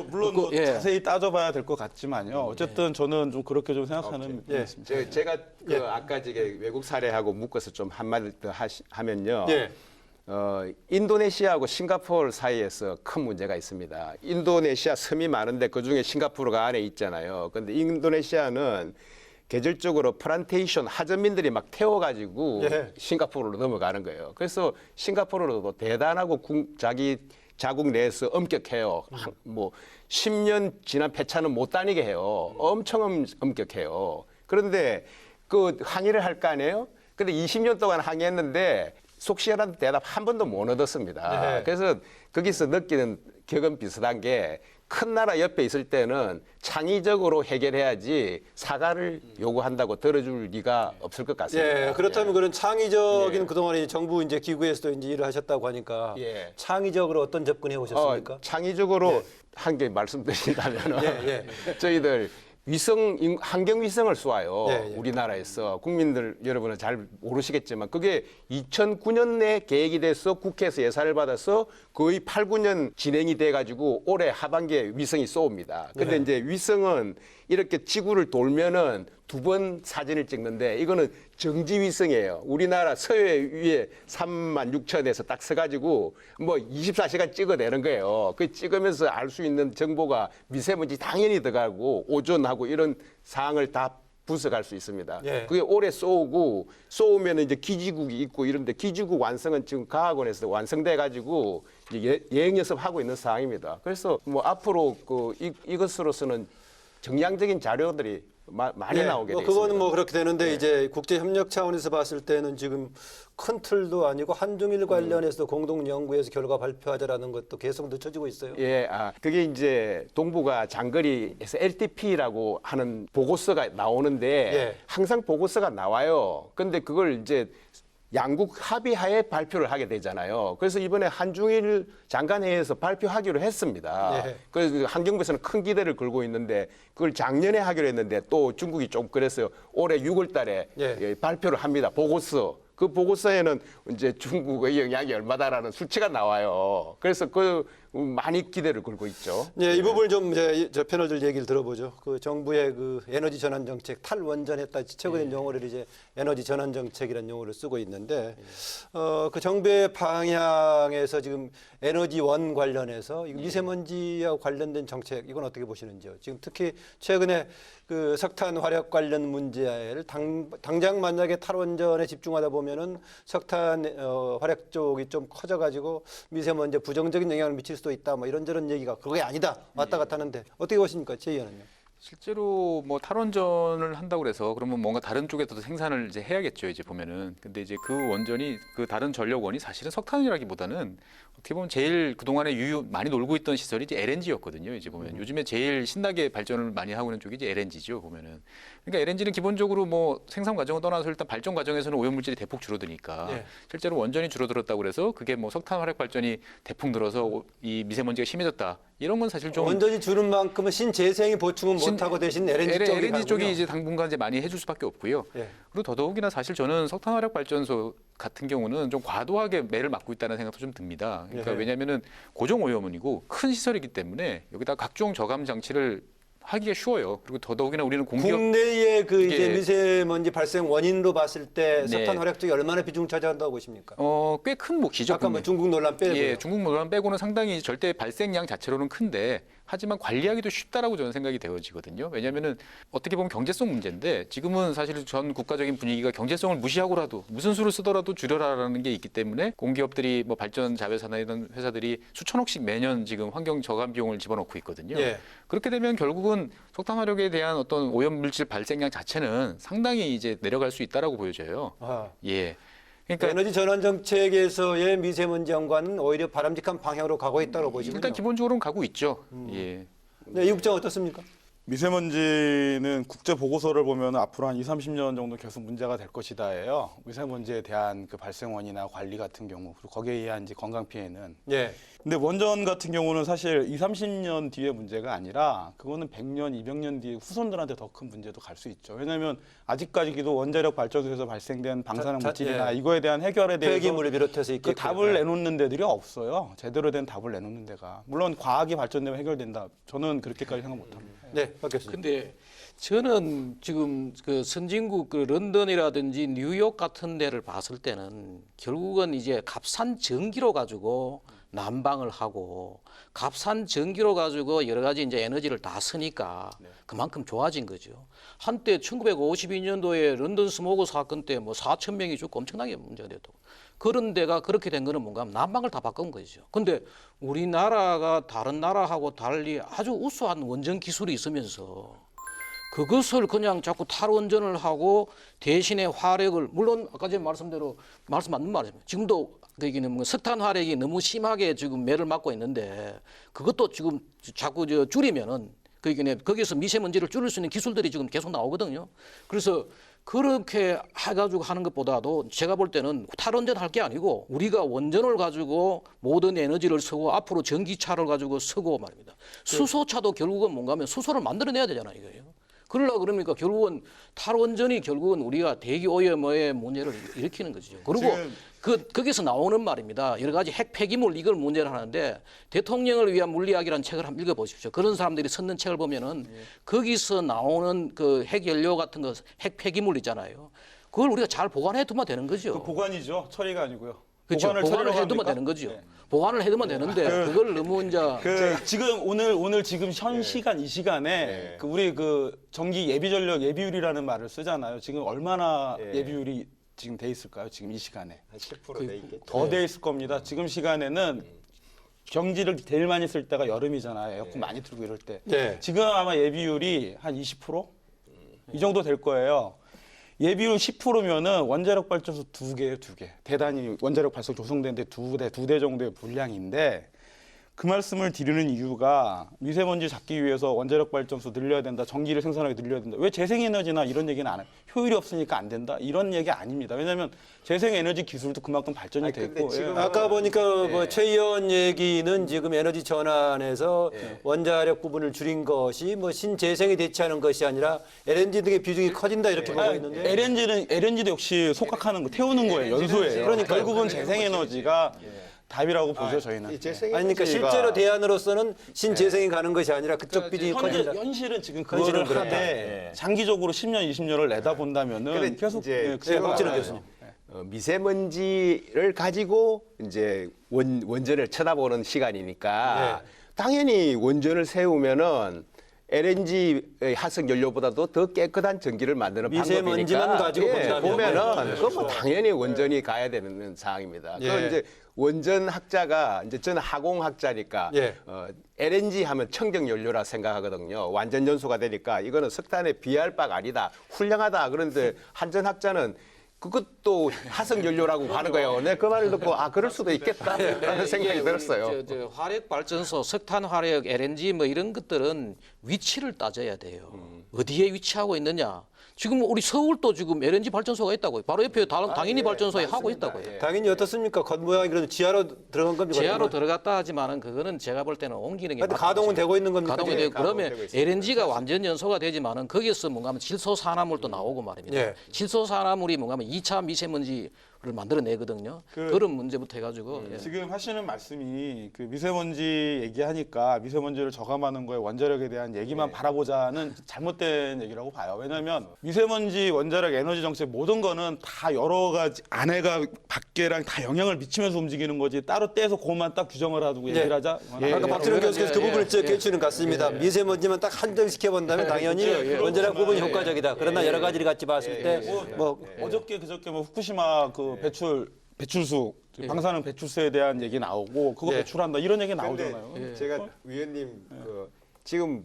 물론 자세히 따져봐야 될 것 같지만요. 어쨌든 저는 좀 그렇게 좀 생각하는 부분이 있습니다. 제가 그 아까 저게 외국 사례하고 묶어서 좀 한마디 더 하면요. 인도네시아하고 싱가포르 사이에서 큰 문제가 있습니다. 인도네시아 섬이 많은데 그중에 싱가포르가 안에 있잖아요. 근데 인도네시아는 계절적으로 플란테이션 하전민들이 막 태워가지고 싱가포르로 넘어가는 거예요. 그래서 싱가포르로도 대단하고 자기 자국 내에서 엄격해요. 뭐 10년 지난 폐차는 못 다니게 해요. 엄청 엄격해요. 그런데 그 항의를 할 거 아니에요? 근데 20년 동안 항의했는데 속 시원한 대답 한 번도 못 얻었습니다. 그래서 거기서 느끼는 격은 비슷한 게 큰 나라 옆에 있을 때는 창의적으로 해결해야지 사과를 요구한다고 들어줄 리가 없을 것 같습니다. 그렇다면 그런 창의적인 그동안에 정부 이제 기구에서도 이제 일을 하셨다고 하니까 창의적으로 어떤 접근해 오셨습니까? 창의적으로 한 개 말씀드린다면 저희들 환경 위성을 쏘아요. 우리나라에서 국민들 여러분은 잘 모르시겠지만 그게 2009년에 계획이 돼서 국회에서 예산을 받아서 거의 8, 9년 진행이 돼가지고 올해 하반기에 위성이 쏘옵니다. 근데 이제 위성은 이렇게 지구를 돌면은 2번 사진을 찍는데 이거는 정지 위성이에요. 우리나라 서해 위에 36,000에서 딱 서가지고 뭐 24시간 찍어내는 거예요. 그 찍으면서 알 수 있는 정보가 미세먼지 당연히 들어가고 오존하고 이런 사항을 다 분석할 수 있습니다. 그게 올해 쏘우면 이제 기지국이 있고 이런데 기지국 완성은 지금 과학원에서 완성돼 가지고 이제 예행 연습하고 있는 상황입니다. 그래서 뭐 앞으로 이것으로서는 정량적인 자료들이 많이 나오게 돼 있습니다. 그거는 뭐 그렇게 되는데 이제 국제 협력 차원에서 봤을 때는 지금 큰 틀도 아니고 한중일 관련해서 공동 연구에서 결과 발표하자라는 것도 계속 늦춰지고 있어요. 예, 그게 이제 동북아 장거리에서 LTP라고 하는 보고서가 나오는데 예. 항상 보고서가 나와요. 근데 그걸 이제 양국 합의하에 발표를 하게 되잖아요. 그래서 이번에 한중일 장관회의에서 발표하기로 했습니다. 예. 그래서 환경부에서는 큰 기대를 걸고 있는데 그걸 작년에 하기로 했는데 또 중국이 좀 그랬어요. 올해 6월 달에 예. 발표를 합니다. 보고서. 그 보고서에는 이제 중국의 영향이 얼마다라는 수치가 나와요. 그래서 많이 기대를 걸고 있죠. 이 부분을 좀 이제 저 패널들 얘기를 들어보죠. 그 정부의 그 에너지 전환 정책 탈원전했다 최근에 용어를 이제 에너지 전환 정책이라는 용어를 쓰고 있는데 그 정부의 방향에서 지금 에너지원 관련해서 이 미세먼지와 관련된 정책 이건 어떻게 보시는지요? 지금 특히 최근에 그 석탄 화력 관련 문제를 당장 만약에 탈원전에 집중하다 보면은 석탄 화력 쪽이 좀 커져가지고 미세먼지에 부정적인 영향을 미칠 수도 있다. 뭐 이런저런 얘기가 그게 아니다 왔다 갔다 하는데 어떻게 보십니까, 제 의원은요? 실제로 뭐 탈원전을 한다고 그래서 그러면 뭔가 다른 쪽에서도 생산을 이제 해야겠죠, 이제 보면은. 근데 이제 그 원전이 그 다른 전력원이 사실은 석탄이라기보다는 어떻게 보면 제일 그동안에 많이 놀고 있던 시설이 이제 LNG였거든요. 이제 보면 요즘에 제일 신나게 발전을 많이 하고 있는 쪽이 이제 LNG죠, 보면은. 그러니까 LNG는 기본적으로 뭐 생산 과정을 떠나서 일단 발전 과정에서는 오염물질이 대폭 줄어드니까 실제로 원전이 줄어들었다고 그래서 그게 뭐 석탄 화력 발전이 대폭 늘어서 이 미세먼지가 심해졌다. 이런 건 사실 좀 원전이 주는 만큼은 신재생이 보충은 못하고 대신 LNG 쪽이 이제 당분간 이제 많이 해줄 수밖에 없고요. 예. 그리고 더더욱이나 사실 저는 석탄 화력 발전소 같은 경우는 좀 과도하게 매를 맞고 있다는 생각도 좀 듭니다. 그러니까 예. 왜냐하면은 고정 오염원이고 큰 시설이기 때문에 여기다 각종 저감 장치를 하기가 쉬워요. 그리고 더더욱이나 우리는 국내의 그 이제 미세먼지 발생 원인으로 봤을 때 네. 석탄 화력 쪽이 얼마나 비중 차지한다고 보십니까? 꽤 큰 몫이죠. 아까 뭐 중국 논란 빼고 예, 중국 논란 빼고는 상당히 절대 발생량 자체로는 큰데 하지만 관리하기도 쉽다라고 저는 생각이 되어지거든요. 왜냐하면은 어떻게 보면 경제성 문제인데 지금은 사실 전 국가적인 분위기가 경제성을 무시하고라도 무슨 수를 쓰더라도 줄여라라는 게 있기 때문에 공기업들이 뭐 발전 자회사나 이런 회사들이 수천억씩 매년 지금 환경 저감 비용을 집어넣고 있거든요. 예. 그렇게 되면 결국은 석탄 화력에 대한 어떤 오염 물질 발생량 자체는 상당히 이제 내려갈 수 있다라고 보여져요. 예. 그러니까 에너지 전환 정책에서의 미세먼지 연관은 오히려 바람직한 방향으로 가고 있다고 보시군요. 일단 기본적으로는 가고 있죠. 예. 네, 이 국장 어떻습니까? 미세먼지는 국제 보고서를 보면 앞으로 한 20-30년 정도 계속 문제가 될 것이다예요. 미세먼지에 대한 그 발생 원인이나 관리 같은 경우 그리고 거기에 의한 이제 건강 피해는. 예. 근데 원전 같은 경우는 사실 20-30년 뒤의 문제가 아니라 그거는 100년, 200년 뒤에 후손들한테 더 큰 문제도 갈 수 있죠. 왜냐하면 아직까지도 원자력 발전소에서 발생된 방사능 물질이나 이거에 대한 해결에 대해서 폐기물을 비롯해서 그 답을 내놓는 데들이 없어요. 제대로 된 답을 내놓는 데가. 물론 과학이 발전되면 해결된다. 저는 그렇게까지 생각 못합니다. 네, 박 교수님. 근데 저는 지금 그 선진국 그 런던이라든지 뉴욕 같은 데를 봤을 때는 결국은 이제 값싼 전기로 가지고 난방을 하고 값싼 전기로 가지고 여러 가지 이제 에너지를 다 쓰니까 그만큼 좋아진 거죠. 한때 1952년도에 런던 스모그 사건 때 뭐 4천 명이 죽고 엄청나게 문제가 됐고 그런 데가 그렇게 된 거는 뭔가 하면 난방을 다 바꾼 거죠. 근데 우리나라가 다른 나라하고 달리 아주 우수한 원전 기술이 있으면서 그것을 그냥 자꾸 탈원전을 하고 대신에 화력을 물론 아까 전에 말씀대로 말씀 맞는 말이죠. 지금도 거기는 뭐 석탄 화력이 너무 심하게 지금 매를 맞고 있는데 그것도 지금 자꾸 줄이면은 거기서 미세먼지를 줄일 수 있는 기술들이 지금 계속 나오거든요. 그래서 그렇게 해가지고 하는 것보다도 제가 볼 때는 탈원전 할 게 아니고 우리가 원전을 가지고 모든 에너지를 쓰고 앞으로 전기차를 가지고 쓰고 말입니다. 수소차도 결국은 뭔가 하면 수소를 만들어내야 되잖아요, 이거예요. 그러려고 그러니까 결국은 탈원전이 결국은 우리가 대기 오염의 문제를 일으키는 것이죠. 그리고 거기서 나오는 말입니다. 여러 가지 핵 폐기물 이걸 문제를 하는데 대통령을 위한 물리학이라는 책을 한번 읽어보십시오. 그런 사람들이 썼는 책을 보면은 거기서 나오는 그 핵 연료 같은 거, 핵 폐기물 있잖아요. 그걸 우리가 잘 보관해 두면 되는 거죠. 그 보관이죠. 처리가 아니고요. 그렇죠. 보관을 해두면 되는 거죠. 네. 보관을 해두면 되는데 그걸 너무 이제 지금 오늘 지금 현 시간 이 시간에 그 우리 그 전기 예비 전력 예비율이라는 말을 쓰잖아요. 지금 얼마나 예비율이 지금 돼 있을까요? 지금 이 시간에 한 10% 돼 있겠죠. 더 돼 있을 겁니다. 지금 시간에는 경지를 제일 많이 쓸 때가 여름이잖아요. 에어컨 많이 틀고 이럴 때. 네. 지금 아마 예비율이 한 20%? 이 정도 될 거예요. 예비율 10%면은 원자력 발전소 2개예요, 2개. 대단히 원자력 발전 조성되는데 2대 정도의 분량인데 그 말씀을 드리는 이유가 미세먼지 잡기 위해서 원자력 발전소 늘려야 된다, 전기를 생산하게 늘려야 된다. 왜 재생에너지나 이런 얘기는 안 해요? 효율이 없으니까 안 된다? 이런 얘기 아닙니다. 왜냐하면 재생에너지 기술도 그만큼 발전이 됐고. 지금 아까 보니까 뭐 최 의원 얘기는 지금 에너지 전환에서 원자력 부분을 줄인 것이 뭐 신재생에 대체하는 것이 아니라 LNG 등의 비중이 커진다 이렇게 보고 있는데 LNG도 역시 속각하는 거, 태우는 거예요, 연소예요. 그러니까 결국은 재생에너지가 답이라고 보죠, 저희는. 아니, 그러니까 실제로 대안으로서는 신재생이 가는 것이 아니라 그쪽 비중이 커진다. 현실은 지금 그거를 하되 장기적으로 10년, 20년을 내다본다면은 계속 이제 홍진호 교수님. 미세먼지를 가지고 이제 원전을 쳐다보는 시간이니까 당연히 원전을 세우면은 LNG의 화석 연료보다도 더 깨끗한 전기를 만드는 미세먼지만 방법이니까 가지고 본다면. 보면은 그건 뭐 당연히 원전이 가야 되는 상황입니다. 그럼 이제 원전 학자가 이제 저는 하공학자니까 LNG 하면 청정 연료라 생각하거든요. 완전 연소가 되니까 이거는 석탄에 비할 바가 아니다. 훌륭하다. 그런데 한전 학자는 그것도 화석 연료라고 하는 거예요. 네, 그 말을 듣고 아 그럴 수도 있겠다라는 생각이 들었어요. 화력 발전소, 석탄 화력, LNG 뭐 이런 것들은 위치를 따져야 돼요. 어디에 위치하고 있느냐. 지금 우리 서울도 지금 LNG 발전소가 있다고요. 바로 옆에 당연히 발전소에 하고 있다고요. 당연히 어떻습니까? 겉모양이 그래도 지하로 들어간 겁니까? 지하로 들어갔다 하지만은 그거는 제가 볼 때는 옮기는 게 하여튼 가동은 되고 있는 겁니까? 가동이 예. 되고 그러면 LNG가 완전 연소가 되지만은 거기에서 뭔가 하면 질소산화물도 나오고 말입니다. 예. 질소산화물이 뭔가 하면 2차 미세먼지를 만들어내거든요. 그런 문제부터 해가지고 지금 하시는 말씀이 그 미세먼지 얘기하니까 미세먼지를 저감하는 거에 원자력에 대한 얘기만 바라보자는 잘못된 얘기라고 봐요. 왜냐하면 미세먼지, 원자력, 에너지 정책 모든 거는 다 여러 가지 안에가 밖에랑 다 영향을 미치면서 움직이는 거지 따로 떼서 그것만 딱 규정을 하고 얘기를 하자. 아까 박준영 교수께서 그 부분을 깨치는 것 같습니다. 미세먼지만 딱 한정시켜 본다면 당연히 원자력 부분이 효과적이다. 그러나 여러 가지를 같이 봤을 때 어저께 그저께 뭐 후쿠시마 그 배출수 방사능 배출수에 대한 얘기 나오고 그거 배출한다 이런 얘기 나오잖아요. 제가 위원님 지금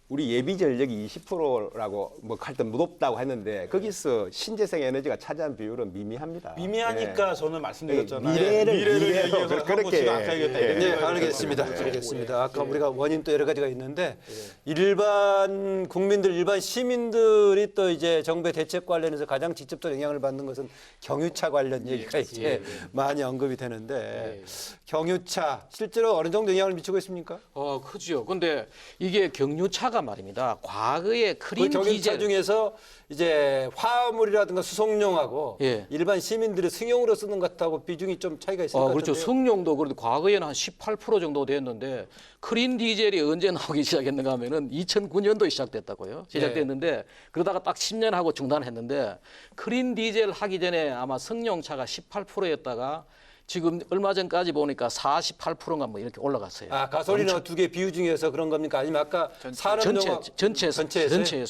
우리 예비 전력이 20%라고 뭐 할 때 무덥다고 했는데 거기서 신재생 에너지가 차지한 비율은 미미합니다. 미미하니까 저는 말씀드렸잖아요. 미래를 얘기해서 그렇게 지금 아까 얘기했다. 네, 알겠습니다. 아까 우리가 원인 또 여러 가지가 있는데 일반 국민들, 일반 시민들이 또 이제 정부의 대책 관련해서 가장 직접적으로 영향을 받는 것은 경유차 관련 얘기가 이제 많이 언급이 되는데 경유차 실제로 어느 정도 영향을 미치고 있습니까? 크지요. 근데 이게 경유차가 말입니다. 과거에 그 크린 경유차 디젤 중에서 이제 화물이라든가 수송용하고 일반 시민들이 승용으로 쓰는 것하고 비중이 좀 차이가 있을 것 같은데요. 그렇죠. 승용도 그런데 과거에는 한 18% 정도 됐는데 크린 디젤이 언제 나오기 시작했는가 하면은 2009년도에 시작됐다고요. 시작됐는데 그러다가 딱 10년 하고 중단했는데 크린 디젤 하기 전에 아마 승용차가 18%였다가 지금 얼마 전까지 보니까 48%가 뭐 이렇게 올라갔어요. 아, 가솔린하고 두 개 비유 중에서 그런 겁니까? 아니면 아까 산업용 전체에서.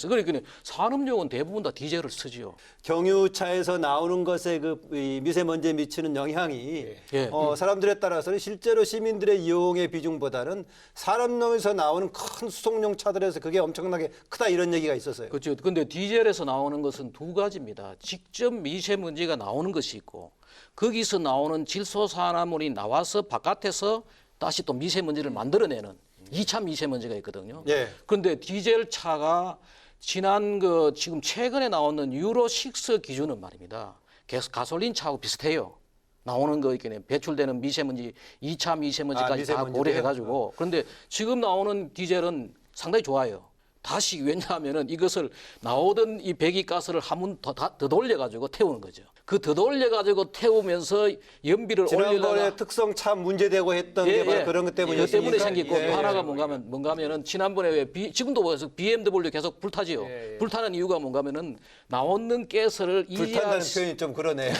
그러니까 산업용은 대부분 다 디젤을 쓰지요. 경유차에서 나오는 것에 이 미세먼지에 미치는 영향이 사람들에 따라서는 실제로 시민들의 이용의 비중보다는 산업용에서 나오는 큰 수송용 차들에서 그게 엄청나게 크다 이런 얘기가 있었어요. 그렇죠. 근데 디젤에서 나오는 것은 두 가지입니다. 직접 미세먼지가 나오는 것이 있고 거기서 나오는 질소산화물이 나와서 바깥에서 다시 또 미세먼지를 만들어내는 2차 미세먼지가 있거든요. 그런데 디젤 차가 지금 최근에 나오는 유로6 기준은 말입니다. 가솔린 차하고 비슷해요. 나오는 거 있겠네. 배출되는 미세먼지, 2차 미세먼지까지 다 고려해가지고. 그런데 지금 나오는 디젤은 상당히 좋아요. 다시 왜냐하면은 이것을 나오던 이 배기가스를 한 번 더 돌려가지고 태우는 거죠. 그 더 돌려가지고 태우면서 연비를 올리려고. 지난번에 특성차 문제되고 했던 게 바로 그런 것 때문이었으니까. 그 때문에 생겼고 또 하나가 뭔가 하면은 지난번에 왜 지금도 보여서 BMW 계속 불타지요. 불타는 이유가 뭔가 하면은 나오는 가스를 불탄다는 표현이 좀 그러네.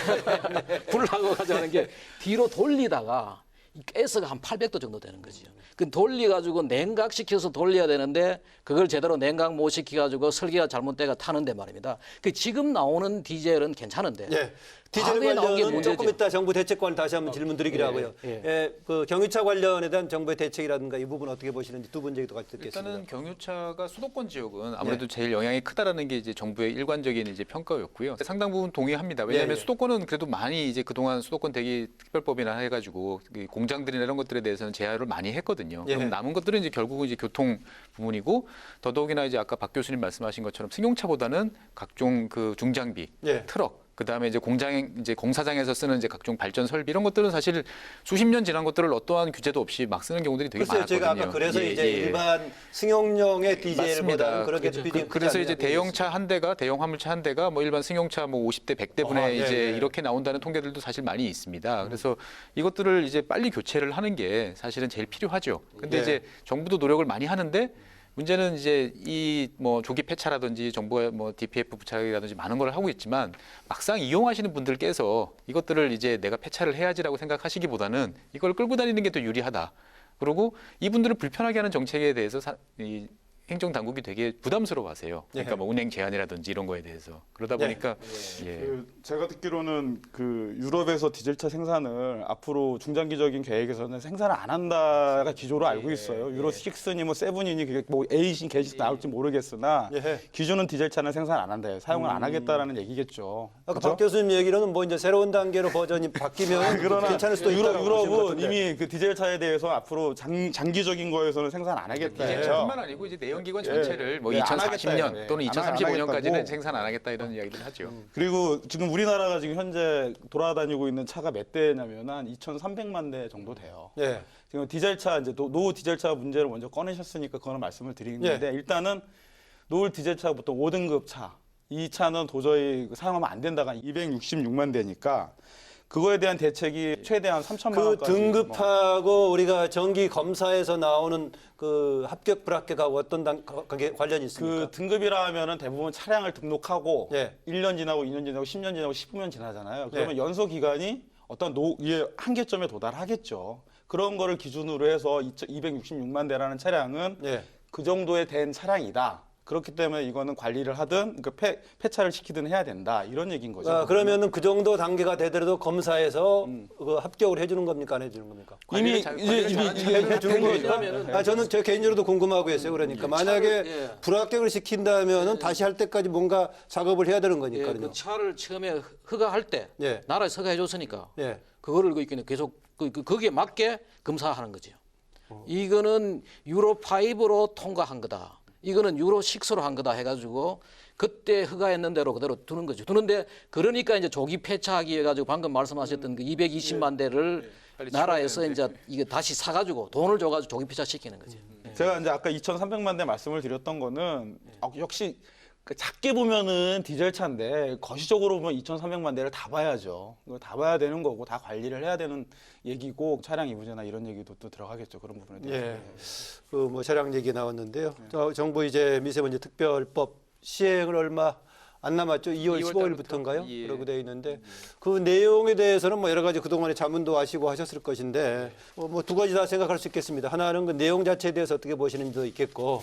불나고 가져가는 게 뒤로 돌리다가 이 가스가 한 800도 정도 되는 거죠. 그 돌려가지고 냉각시켜서 돌려야 되는데 그걸 제대로 냉각 못 시켜가지고 설계가 잘못돼가 타는데 말입니다. 그 지금 나오는 디젤은 괜찮은데 디젤 밤에 나온 게 관련은 문제죠. 조금 이따 정부 대책관 다시 한번 질문 드리기로 하고요. 그 경유차 관련에 대한 정부의 대책이라든가 이 부분 어떻게 보시는지 두 분 얘기도 같이 듣겠습니다. 일단은 경유차가 수도권 지역은 아무래도 제일 영향이 크다라는 게 이제 정부의 일관적인 이제 평가였고요. 상당 부분 동의합니다. 왜냐하면 수도권은 그래도 많이 이제 그동안 수도권 대기 특별법이나 해가지고 공장들이나 이런 것들에 대해서는 제한을 많이 했거든요. 그럼 남은 것들은 이제 결국은 이제 교통 부문이고 더더욱이나 이제 아까 박 교수님 말씀하신 것처럼 승용차보다는 각종 그 중장비, 트럭. 그다음에 이제 공사장에서 쓰는 이제 각종 발전 설비 이런 것들은 사실 수십 년 지난 것들을 어떠한 규제도 없이 막 쓰는 경우들이 되게 글쎄요, 많았거든요. 제가 아까 그래서 이제 일반 승용용의 디젤보다는 그렇게 그래서 이제 대형차 한 대가 대형 화물차 한 대가 뭐 일반 승용차 뭐 50대 100대 분의 이제 이렇게 나온다는 통계들도 사실 많이 있습니다. 그래서 이것들을 이제 빨리 교체를 하는 게 사실은 제일 필요하죠. 근데 이제 정부도 노력을 많이 하는데 문제는 이제 이 뭐 조기 폐차라든지 정부의 뭐 DPF 부착이라든지 많은 걸 하고 있지만 막상 이용하시는 분들께서 이것들을 이제 내가 폐차를 해야지라고 생각하시기보다는 이걸 끌고 다니는 게 더 유리하다. 그리고 이분들을 불편하게 하는 정책에 대해서 이 행정 당국이 되게 부담스러워하세요. 그러니까 뭐 운행 제한이라든지 이런 거에 대해서 그러다 보니까 제가 듣기로는 그 유럽에서 디젤차 생산을 앞으로 중장기적인 계획에서는 생산을 안 한다가 기조로 알고 있어요. 유로 6니 뭐 7이니 그게 뭐 8인 게시 나올지 모르겠으나 기존은 디젤차는 생산 안 한대요. 사용을 안 하겠다라는 얘기겠죠. 아까 박 교수님 얘기로는 뭐 이제 새로운 단계로 버전이 바뀌면 괜찮을 수도 있다고 유럽은 이미 그 디젤차에 대해서 앞으로 장기적인 거에서는 생산 안 하겠다. 디젤차뿐만 아니고 이제 내연기관 전체를 뭐 2040년 또는 2035년까지는 생산 안 하겠다 이런 이야기를 하죠. 그리고 지금 우리나라가 지금 현재 돌아다니고 있는 차가 몇 대냐면 한 2,300만 대 정도 돼요. 지금 디젤차 이제 노후 디젤차 문제를 먼저 꺼내셨으니까 그거는 말씀을 드리는데 일단은 노후 디젤차 보통 5등급 차, 이 차는 도저히 사용하면 안 된다가 266만 대니까 그거에 대한 대책이 최대한 3천만 그 원까지. 등급하고 우리가 정기 검사에서 나오는 그 합격 불합격하고 어떤 관계 관련이 있습니까? 그 등급이라 하면은 대부분 차량을 등록하고 1년 지나고 2년 지나고 10년 지나고 15년 지나잖아요. 그러면 연소 기간이 어떤 이게 한계점에 도달하겠죠. 그런 거를 기준으로 해서 266만 대라는 차량은 그 정도에 된 차량이다. 그렇기 때문에 이거는 관리를 하든 그 폐차를 시키든 해야 된다. 이런 얘기인 거죠. 그러면은 그 정도 단계가 되더라도 검사에서 그 합격을 해주는 겁니까? 안 해주는 겁니까? 이미 해주는 거니까. 저는 제 개인적으로도 궁금하고 했어요. 그러니까 만약에 불합격을 시킨다면은 다시 할 때까지 뭔가 작업을 해야 되는 거니까요. 그 차를 처음에 허가할 때 나라에서 허가해줬으니까 그거를 계속 거기에 맞게 검사하는 거죠. 이거는 유로 5로 통과한 거다. 이거는 유로 6로 한 거다 해가지고 그때 허가했는 대로 그대로 두는 거죠. 두는데 그러니까 이제 조기 폐차하기 해가지고 방금 말씀하셨던 그 220만 대를 나라에서 이제 이거 다시 사가지고 돈을 줘가지고 조기 폐차 시키는 거죠. 제가 이제 아까 2,300만 대 말씀을 드렸던 거는 역시 작게 보면은 디젤차인데 거시적으로 보면 2,300만 대를 다 봐야죠. 다 봐야 되는 거고 다 관리를 해야 되는 얘기고 차량 이부제나 이런 얘기도 또 들어가겠죠. 그런 부분에 대해서. 그 뭐 차량 얘기 나왔는데요. 정부 이제 미세먼지 특별법 시행을 얼마 안 남았죠. 2월 15일부터인가요? 그러고 돼 있는데 그 내용에 대해서는 뭐 여러 가지 그동안에 자문도 하시고 하셨을 것인데 뭐 두 가지 다 생각할 수 있겠습니다. 하나는 그 내용 자체에 대해서 어떻게 보시는지도 있겠고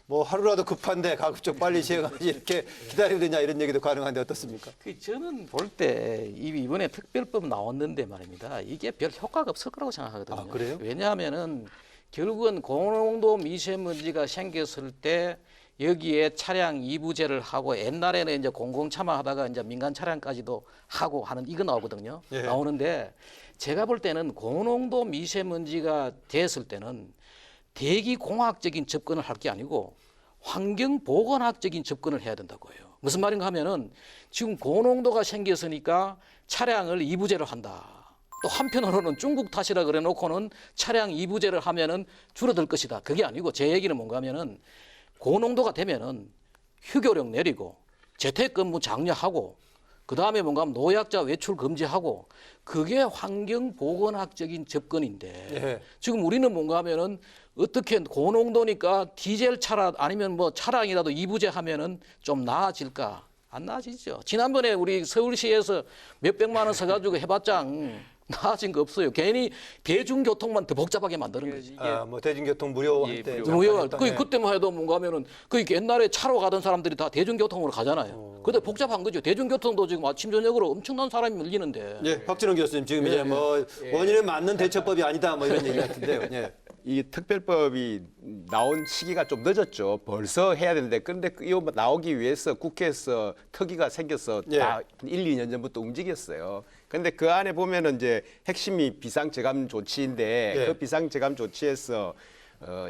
뭐 하루라도 급한데 가급적 빨리 시행하지 이렇게 기다려야 되냐 이런 얘기도 가능한데 어떻습니까? 저는 볼 때 이번에 특별법 나왔는데 말입니다. 이게 별 효과가 없을 거라고 생각하거든요. 그래요? 왜냐하면은 결국은 고농도 미세먼지가 생겼을 때 여기에 차량 이부제를 하고 옛날에는 이제 공공차만 하다가 이제 민간 차량까지도 하고 하는 이거 나오거든요. 나오는데 제가 볼 때는 고농도 미세먼지가 됐을 때는 대기공학적인 접근을 할 게 아니고 환경보건학적인 접근을 해야 된다고 해요. 무슨 말인가 하면은 지금 고농도가 생겼으니까 차량을 이부제를 한다. 또 한편으로는 중국 탓이라 그래 놓고는 차량 이부제를 하면은 줄어들 것이다. 그게 아니고 제 얘기는 뭔가 하면은 고농도가 되면은 휴교령 내리고 재택근무 장려하고 그다음에 뭔가 하면 노약자 외출 금지하고 그게 환경보건학적인 접근인데 지금 우리는 뭔가 하면은 어떻게 고농도니까 디젤 차라 아니면 뭐 차량이라도 이부제 하면은 좀 나아질까? 안 나아지죠. 지난번에 우리 서울시에서 몇백만 원 써가지고 해봤자 나아진 거 없어요. 괜히 대중교통만 더 복잡하게 만드는 거지. 뭐 대중교통 무료 예, 한때 무효. 그때만 해도 뭔가 하면은 그 옛날에 차로 가던 사람들이 다 대중교통으로 가잖아요. 근데 복잡한 거죠. 대중교통도 지금 아침 저녁으로 엄청난 사람이 밀리는데. 예, 박진원 교수님 지금 이제 뭐 원인에 맞는 대처법이 아니다 뭐 이런 얘기 같은데요. 예. 이 특별법이 나온 시기가 좀 늦었죠. 벌써 해야 되는데 그런데 이거 나오기 위해서 국회에서 특위가 생겨서 예. 다 1, 2년 전부터 움직였어요. 그런데 그 안에 보면은 이제 핵심이 비상저감 조치인데 예. 그 비상저감 조치에서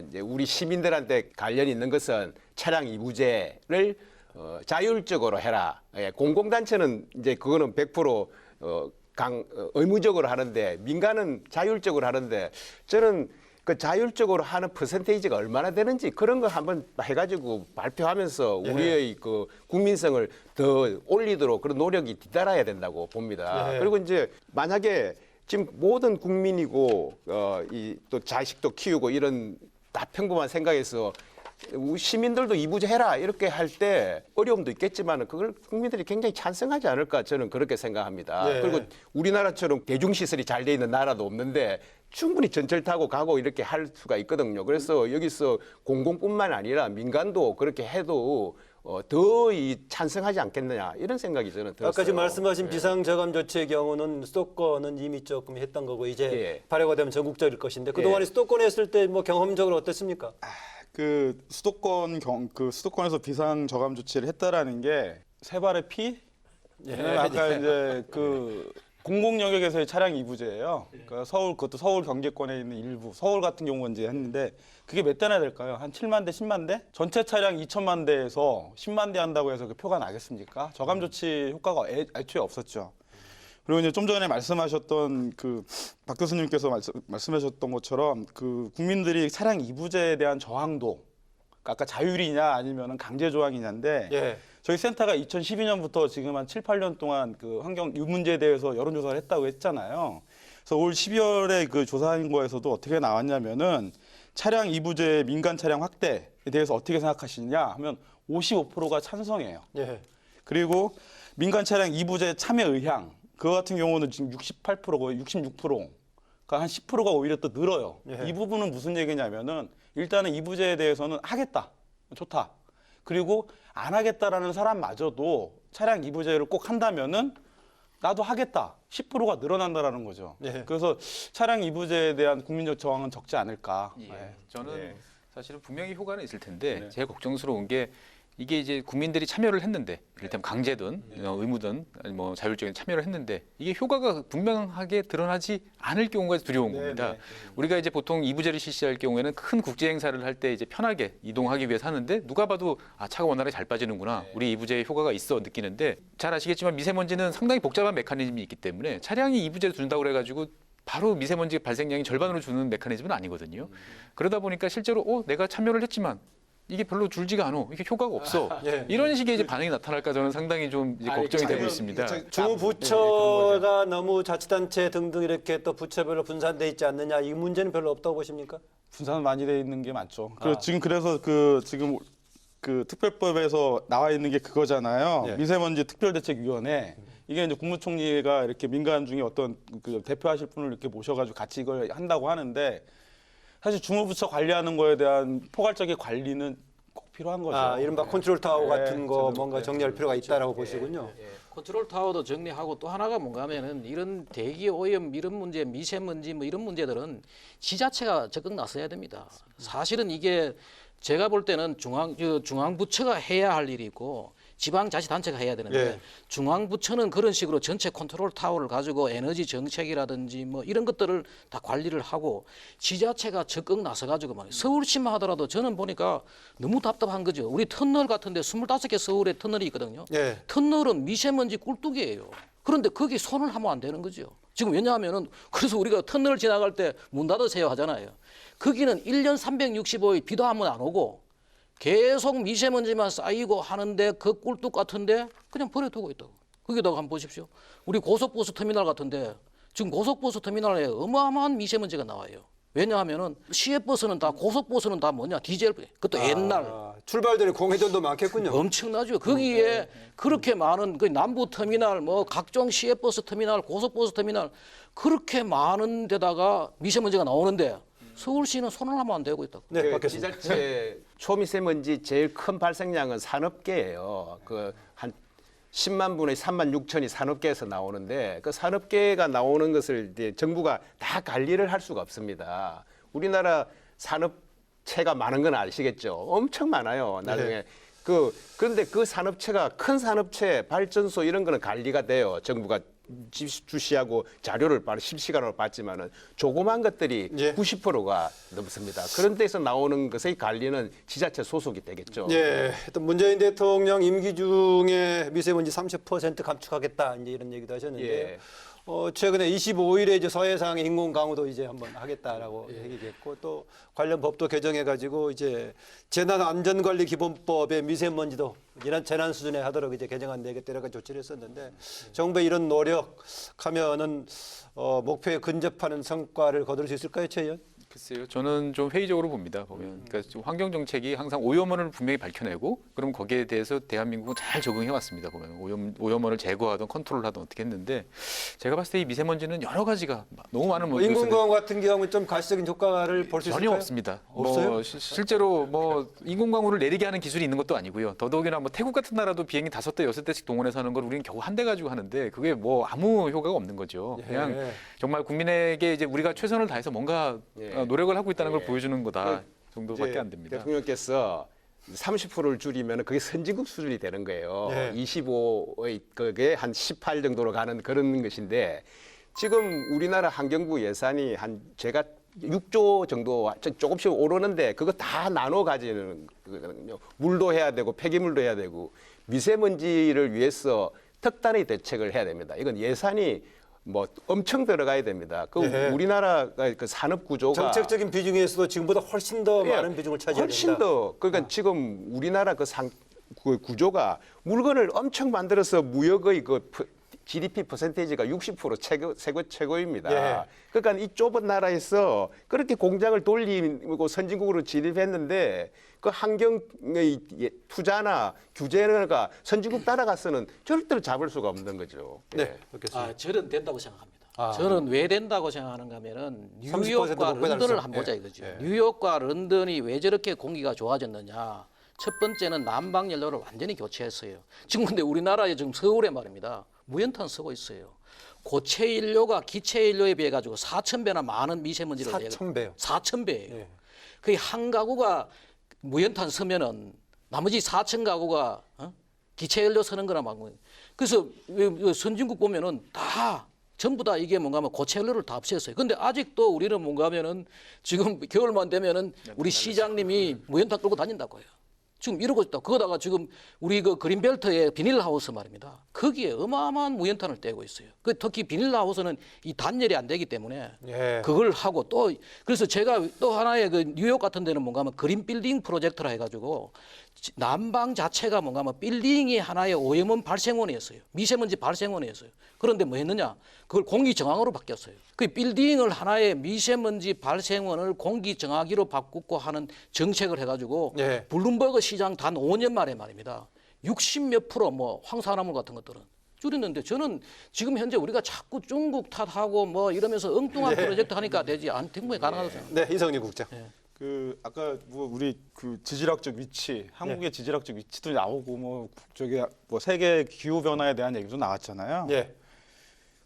이제 우리 시민들한테 관련 있는 것은 차량 이부제를 자율적으로 해라. 예, 공공단체는 이제 그거는 100% 의무적으로 하는데 민간은 자율적으로 하는데 저는 그 자율적으로 하는 퍼센테이지가 얼마나 되는지 그런 거 한번 해가지고 발표하면서 우리의 그 국민성을 더 올리도록 그런 노력이 뒤따라야 된다고 봅니다. 그리고 이제 만약에 지금 모든 국민이고 이 또 자식도 키우고 이런 다 평범한 생각에서 우리 시민들도 이부제 해라 이렇게 할 때 어려움도 있겠지만 그걸 국민들이 굉장히 찬성하지 않을까 저는 그렇게 생각합니다. 그리고 우리나라처럼 대중시설이 잘 돼 있는 나라도 없는데 충분히 전철 타고 가고 이렇게 할 수가 있거든요. 그래서 여기서 공공뿐만 아니라 민간도 그렇게 해도 더 찬성하지 않겠느냐 이런 생각이 저는 들었어요. 아까 지금 말씀하신 비상저감 조치의 경우는 수도권은 이미 조금 했던 거고 이제 예. 발효가 되면 전국적일 것인데 그동안에 수도권에 했을 때 뭐 경험적으로 어땠습니까? 그 수도권에서 비상 저감 조치를 했다라는 게 세 발의 피? 아까 이제 그 공공 영역에서의 차량 이부제예요. 그러니까 그것도 서울 경제권에 있는 일부, 서울 같은 경우는 이제 했는데 그게 몇 대나 될까요? 한 7만 대, 10만 대? 전체 차량 2천만 대에서 10만 대 한다고 해서 그 표가 나겠습니까? 저감 조치 효과가 애초에 없었죠. 그리고 이제 좀 전에 말씀하셨던 그 박 교수님께서 말씀하셨던 것처럼 그 국민들이 차량 이부제에 대한 저항도 아까 자율이냐 아니면은 강제 조항이냐인데 예. 저희 센터가 2012년부터 지금 한 7, 8년 동안 그 환경 이 문제에 대해서 여론조사를 했다고 했잖아요. 그래서 올 12월에 그 조사한 거에서도 어떻게 나왔냐면은 차량 이부제 민간 차량 확대에 대해서 어떻게 생각하시느냐 하면 55%가 찬성해요. 예. 그리고 민간 차량 이부제 참여 의향 그거 같은 경우는 지금 68%고 66%가 한 10%가 오히려 또 늘어요. 예. 이 부분은 무슨 얘기냐면은 일단은 이부제에 대해서는 하겠다. 좋다. 그리고 안 하겠다라는 사람마저도 차량 이부제를 꼭 한다면은 나도 하겠다. 10%가 늘어난다라는 거죠. 예. 그래서 차량 이부제에 대한 국민적 저항은 적지 않을까. 네. 저는 사실은 분명히 효과는 있을 텐데 제가 걱정스러운 게 이게 이제 국민들이 참여를 했는데 이를테면 강제든 의무든 뭐 자율적인 참여를 했는데 이게 효과가 분명하게 드러나지 않을 경우가 두려운 겁니다. 우리가 이제 보통 이부제를 실시할 경우에는 큰 국제 행사를 할 때 이제 편하게 이동하기 위해서 하는데 누가 봐도 차가 원활하게 잘 빠지는구나. 우리 이부제의 효과가 있어 느끼는데 잘 아시겠지만 미세먼지는 상당히 복잡한 메커니즘이 있기 때문에 차량이 이부제를 준다고 그래가지고 바로 미세먼지 발생량이 절반으로 주는 메커니즘은 아니거든요. 그러다 보니까 실제로 내가 참여를 했지만 이게 별로 줄지가 않아. 이게 효과가 없어. 이런 식의 이제 반응이 나타날까 저는 상당히 좀 이제 걱정이 되고 있습니다. 주부처가 너무 자치단체 등등 이렇게 또 부처별로 분산돼 있지 않느냐 이 문제는 별로 없다고 보십니까? 분산 많이 돼 있는 게 맞죠. 지금 그래서 지금 그 특별법에서 나와 있는 게 그거잖아요. 미세먼지 특별대책위원회. 이게 이제 국무총리가 이렇게 민간 중에 어떤 그 대표하실 분을 이렇게 모셔가지고 같이 이걸 한다고 하는데 사실 주무부처 관리하는 거에 대한 포괄적인 관리는 꼭 필요한 거죠. 이른바 컨트롤 타워 같은 거 저도 뭔가 정리할 필요가 있다라고 보시군요. 컨트롤 타워도 정리하고 또 하나가 뭔가 하면은 이런 대기 오염 이런 문제, 미세먼지 뭐 이런 문제들은 지자체가 적극 나서야 됩니다. 사실은 이게 제가 볼 때는 중앙부처가 해야 할 일이 있고 지방자치단체가 해야 되는데 중앙부처는 그런 식으로 전체 컨트롤 타워를 가지고 에너지 정책이라든지 뭐 이런 것들을 다 관리를 하고 지자체가 적극 나서가지고 말이에요. 서울시만 하더라도 저는 보니까 너무 답답한 거죠. 우리 터널 같은데 25개 서울에 터널이 있거든요. 터널은 미세먼지 꿀뚝이에요. 그런데 거기 손을 하면 안 되는 거죠. 지금 왜냐하면은 그래서 우리가 터널 지나갈 때 문 닫으세요 하잖아요. 거기는 1년 365일 비도 한 번 안 오고 계속 미세먼지만 쌓이고 하는데 그 꿀뚝 같은데 그냥 버려두고 있다고. 거기다가 한번 보십시오. 우리 고속버스 터미널 같은데 지금 고속버스 터미널에 어마어마한 미세먼지가 나와요. 왜냐하면은 시외버스는 다 고속버스는 다 뭐냐 디젤 그것도 옛날 출발되는 공회전도 많겠군요. 엄청나죠. 거기에 그렇게 많은 그 남부 터미널 뭐 각종 시외버스 터미널 고속버스 터미널 그렇게 많은 데다가 미세먼지가 나오는데 서울시는 손을 하면 안 되고 있다고. 네, 그 지자체 초미세먼지 제일 큰 발생량은 산업계예요. 그 한 10만 분의 3만 6천이 산업계에서 나오는데 그 산업계가 나오는 것을 이제 정부가 다 관리를 할 수가 없습니다. 우리나라 산업체가 많은 건 아시겠죠? 엄청 많아요. 나중에 그런데 그 산업체가 큰 산업체 발전소 이런 거는 관리가 돼요. 정부가 주시하고 자료를 실시간으로 봤지만은 조그만 것들이 90%가 넘습니다. 그런 데서 나오는 것의 관리는 지자체 소속이 되겠죠. 예, 또 문재인 대통령 임기 중에 미세먼지 30% 감축하겠다 이제 이런 얘기도 하셨는데 최근에 25일에 이제 서해상의 인공 강우도 이제 한번 하겠다라고 얘기했고 또 관련 법도 개정해가지고 이제 재난안전관리기본법에 미세먼지도 이런 재난 수준에 하도록 이제 개정안 되겠다 여러 가지 조치를 했었는데 정부의 이런 노력하면은 목표에 근접하는 성과를 거둘 수 있을까요, 최 의원? 글쎄요, 저는 좀 회의적으로 봅니다. 보면 그러니까 좀 환경 정책이 항상 오염원을 분명히 밝혀내고, 그럼 거기에 대해서 대한민국은 잘 적응해 왔습니다. 보면 오염원을 제거하든 컨트롤하든 어떻게 했는데, 제가 봤을 때 이 미세먼지는 여러 가지가 너무 많은 인공광 같은 경우는 좀 가시적인 효과를 볼 수 있을까요? 전혀 없습니다. 없어요? 뭐 실제로 뭐 인공광우를 내리게 하는 기술이 있는 것도 아니고요. 더더욱이나 뭐 태국 같은 나라도 비행기 5대, 6대씩 동원해서 하는 걸 우리는 겨우 한 대 가지고 하는데 그게 뭐 아무 효과가 없는 거죠. 그냥 정말 국민에게 이제 우리가 최선을 다해서 뭔가 노력을 하고 있다는 걸 보여주는 거다 정도밖에 안 됩니다. 대통령께서 30%를 줄이면 그게 선진국 수준이 되는 거예요. 25의 그게 한 18 정도로 가는 그런 것인데 지금 우리나라 환경부 예산이 한 제가 6조 정도 조금씩 오르는데 그거 다 나눠 가지는 거거든요. 물도 해야 되고 폐기물도 해야 되고 미세먼지를 위해서 특단의 대책을 해야 됩니다. 이건 예산이 뭐 엄청 들어가야 됩니다. 그 우리나라가 그 산업 구조가 정책적인 비중에서도 지금보다 훨씬 더 많은 비중을 차지해야 훨씬 된다. 더 그러니까 지금 우리나라 그 구조가 물건을 엄청 만들어서 무역의 그 GDP 퍼센테이지가 60% 최고입니다. 그러니까 이 좁은 나라에서 그렇게 공장을 돌리고 선진국으로 진입했는데 그 환경의 투자나 규제가 선진국 따라가서는 절대로 잡을 수가 없는 거죠. 네, 알겠습니다. 저는 된다고 생각합니다. 저는 왜 된다고 생각하는가 하면은 뉴욕과 런던을 한번 보자 이거죠. 뉴욕과 런던이 왜 저렇게 공기가 좋아졌느냐. 첫 번째는 난방 연료를 완전히 교체했어요. 지금 근데 우리나라에 지금 서울에 말입니다. 무연탄 쓰고 있어요. 고체 인료가 기체 인료에 비해 가지고 4,000배나 많은 미세먼지를 4,000배요. 4,000배예요. 거의 한 가구가 무연탄 쓰면은 나머지 4,000가구가 기체 연료 쓰는 거나 막 그래서 선진국 보면은 다 전부 다 이게 뭔가 하면 고체 연료를 다 없앴어요. 근데 아직도 우리는 뭔가 하면은 지금 겨울만 되면은 우리 시장님이 무연탄 끌고 다닌다고 해요. 지금 이러고 있다. 그거다가 지금 우리 그 그린벨트의 비닐하우스 말입니다. 거기에 어마어마한 무연탄을 떼고 있어요. 그 특히 비닐하우스는 이 단열이 안 되기 때문에 그걸 하고 또 그래서 제가 또 하나의 그 뉴욕 같은 데는 뭔가 하면 그린빌딩 프로젝트라 해가지고 난방 자체가 뭔가 하면 빌딩이 하나의 오염원 발생원이었어요. 미세먼지 발생원이었어요. 그런데 뭐 했느냐? 그걸 공기정화로 바뀌었어요. 그 빌딩을 하나의 미세먼지 발생원을 공기정화기로 바꾸고 하는 정책을 해가지고 블룸버그 시장 단 5년 만에 말입니다. 60몇 프로 뭐 황사나무 같은 것들은 줄이는데 저는 지금 현재 우리가 자꾸 중국 탓하고 뭐 이러면서 엉뚱한 프로젝트 하니까 되지 충분히 가능하다고 생각합니다. 네, 이성윤 국장. 그 아까 뭐 우리 그 지질학적 위치, 한국의 지질학적 위치도 나오고 뭐 저기 뭐 세계 기후 변화에 대한 얘기도 나왔잖아요.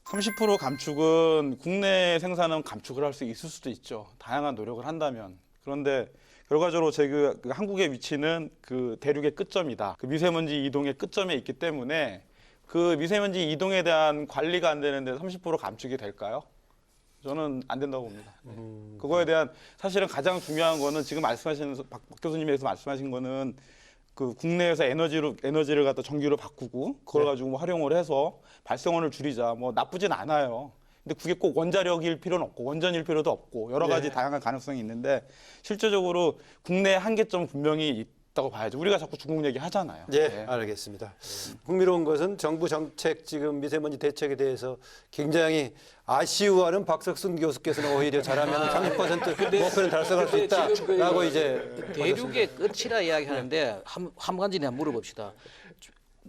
30% 감축은 국내 생산은 감축을 할 수 있을 수도 있죠. 다양한 노력을 한다면. 그런데 결과적으로 그 한국의 위치는 그 대륙의 끝점이다. 그 미세먼지 이동의 끝점에 있기 때문에 그 미세먼지 이동에 대한 관리가 안 되는데 30% 감축이 될까요? 저는 안 된다고 봅니다. 그거에 대한 사실은 가장 중요한 거는 지금 말씀하시는 박 교수님께서 말씀하신 거는 그 국내에서 에너지를 갖다 전기로 바꾸고 그걸 가지고 뭐 활용을 해서 발생원을 줄이자 뭐 나쁘진 않아요. 근데 그게 꼭 원자력일 필요는 없고 원전일 필요도 없고 여러 가지 다양한 가능성이 있는데 실제적으로 국내 한계점은 분명히 있다고 봐야죠. 우리가 자꾸 중국 얘기 하잖아요. 예, 알겠습니다. 흥미로운 것은 정부 정책 지금 미세먼지 대책에 대해서 굉장히 아쉬워하는 박석순 교수께서는 오히려 잘하면 30% 목표를 달성할 수 있다라고 이제 대륙의 끝이라 이야기하는데 한 가지 내가 물어봅시다.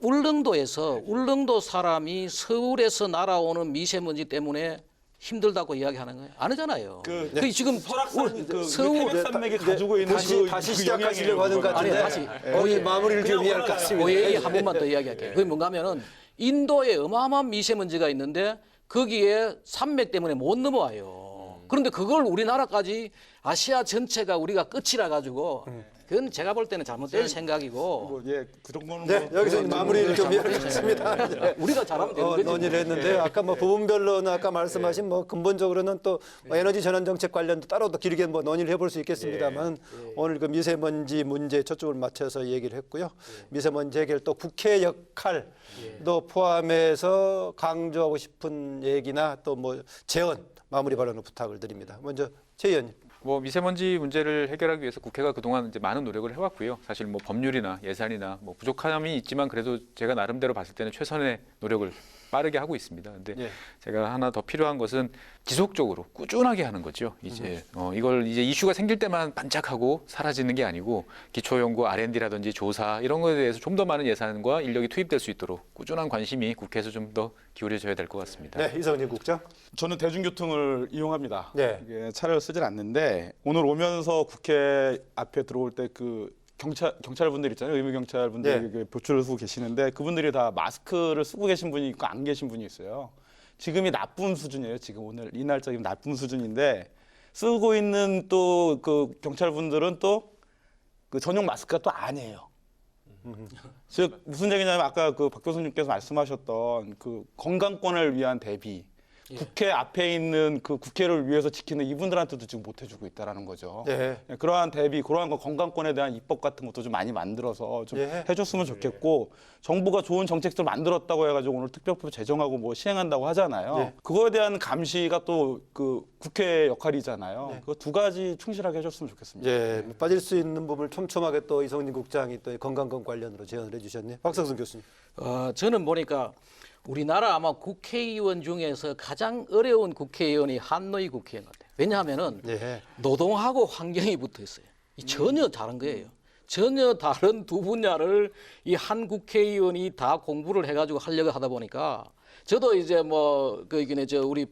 울릉도에서 울릉도 사람이 서울에서 날아오는 미세먼지 때문에 힘들다고 이야기하는 거예요? 아니잖아요. 그 지금 서울 태백산맥이 가지고 있는 다시 시작하시려고 하는 것 아니, 같은데 다시 오늘 마무리를 좀 이해할 것 같습니다. 그 얘기 한 번만 더 이야기할게요. 그게 뭔가 하면은 인도에 어마어마한 미세먼지가 있는데 거기에 산맥 때문에 못 넘어와요. 그런데 그걸 우리나라까지 아시아 전체가 우리가 끝이라 가지고 그건 제가 볼 때는 잘못된 생각이고. 그 정도는 네, 여기서 마무리를 좀 이해할 것 같습니다. 우리가 잘하면 되는 거지. 논의를 했는데 아까 뭐 부분별로는 아까 말씀하신 뭐 근본적으로는 또 에너지 전환 정책 관련도 따로 또 길게 뭐 논의를 해볼 수 있겠습니다만 오늘 그 미세먼지 문제 초점을 맞춰서 얘기를 했고요. 미세먼지 해결 또 국회 역할도 포함해서 강조하고 싶은 얘기나 또 뭐 제언 마무리 발언을 부탁을 드립니다. 먼저 최 의원님. 뭐 미세먼지 문제를 해결하기 위해서 국회가 그동안 이제 많은 노력을 해왔고요. 사실 뭐 법률이나 예산이나 뭐 부족함이 있지만 그래도 제가 나름대로 봤을 때는 최선의 노력을 빠르게 하고 있습니다. 근데 제가 하나 더 필요한 것은 지속적으로 꾸준하게 하는 거죠. 이제 이걸 이제 이슈가 생길 때만 반짝하고 사라지는 게 아니고 기초연구 R&D라든지 조사 이런 거에 대해서 좀 더 많은 예산과 인력이 투입될 수 있도록 꾸준한 관심이 국회에서 좀 더 기울여져야 될 것 같습니다. 네, 이성진 국장. 저는 대중교통을 이용합니다. 네. 이게 차를 쓰질 않는데 오늘 오면서 국회 앞에 들어올 때 그 경찰분들 있잖아요. 의무경찰분들이 보초를 쓰고 계시는데 그분들이 다 마스크를 쓰고 계신 분이 있고 안 계신 분이 있어요. 지금이 나쁨 수준이에요. 지금 오늘 이 날짜면 나쁨 수준인데 쓰고 있는 또 그 경찰분들은 또 그 전용 마스크가 또 아니에요. 즉 무슨 얘기냐면 아까 그 박 교수님께서 말씀하셨던 그 건강권을 위한 대비. 국회 앞에 있는 그 국회를 위해서 지키는 이분들한테도 지금 못 해주고 있다라는 거죠. 그러한 대비, 그러한 거 건강권에 대한 입법 같은 것도 좀 많이 만들어서 좀 해줬으면 좋겠고 정부가 좋은 정책들 만들었다고 해가지고 오늘 특별법 제정하고 뭐 시행한다고 하잖아요. 그거에 대한 감시가 또 그 국회 역할이잖아요. 그 두 가지 충실하게 해줬으면 좋겠습니다. 빠질 수 있는 부분을 촘촘하게 또 이성진 국장이 또 건강권 관련으로 제언을 해주셨네요. 박성순 교수님. 저는 보니까 우리나라 아마 국회의원 중에서 가장 어려운 국회의원이 한노희 국회의원 같아요. 왜냐하면은 노동하고 환경이 붙어 있어요. 전혀 다른 거예요. 전혀 다른 두 분야를 이 한 국회의원이 다 공부를 해가지고 하려고 하다 보니까 저도 이제 뭐 우리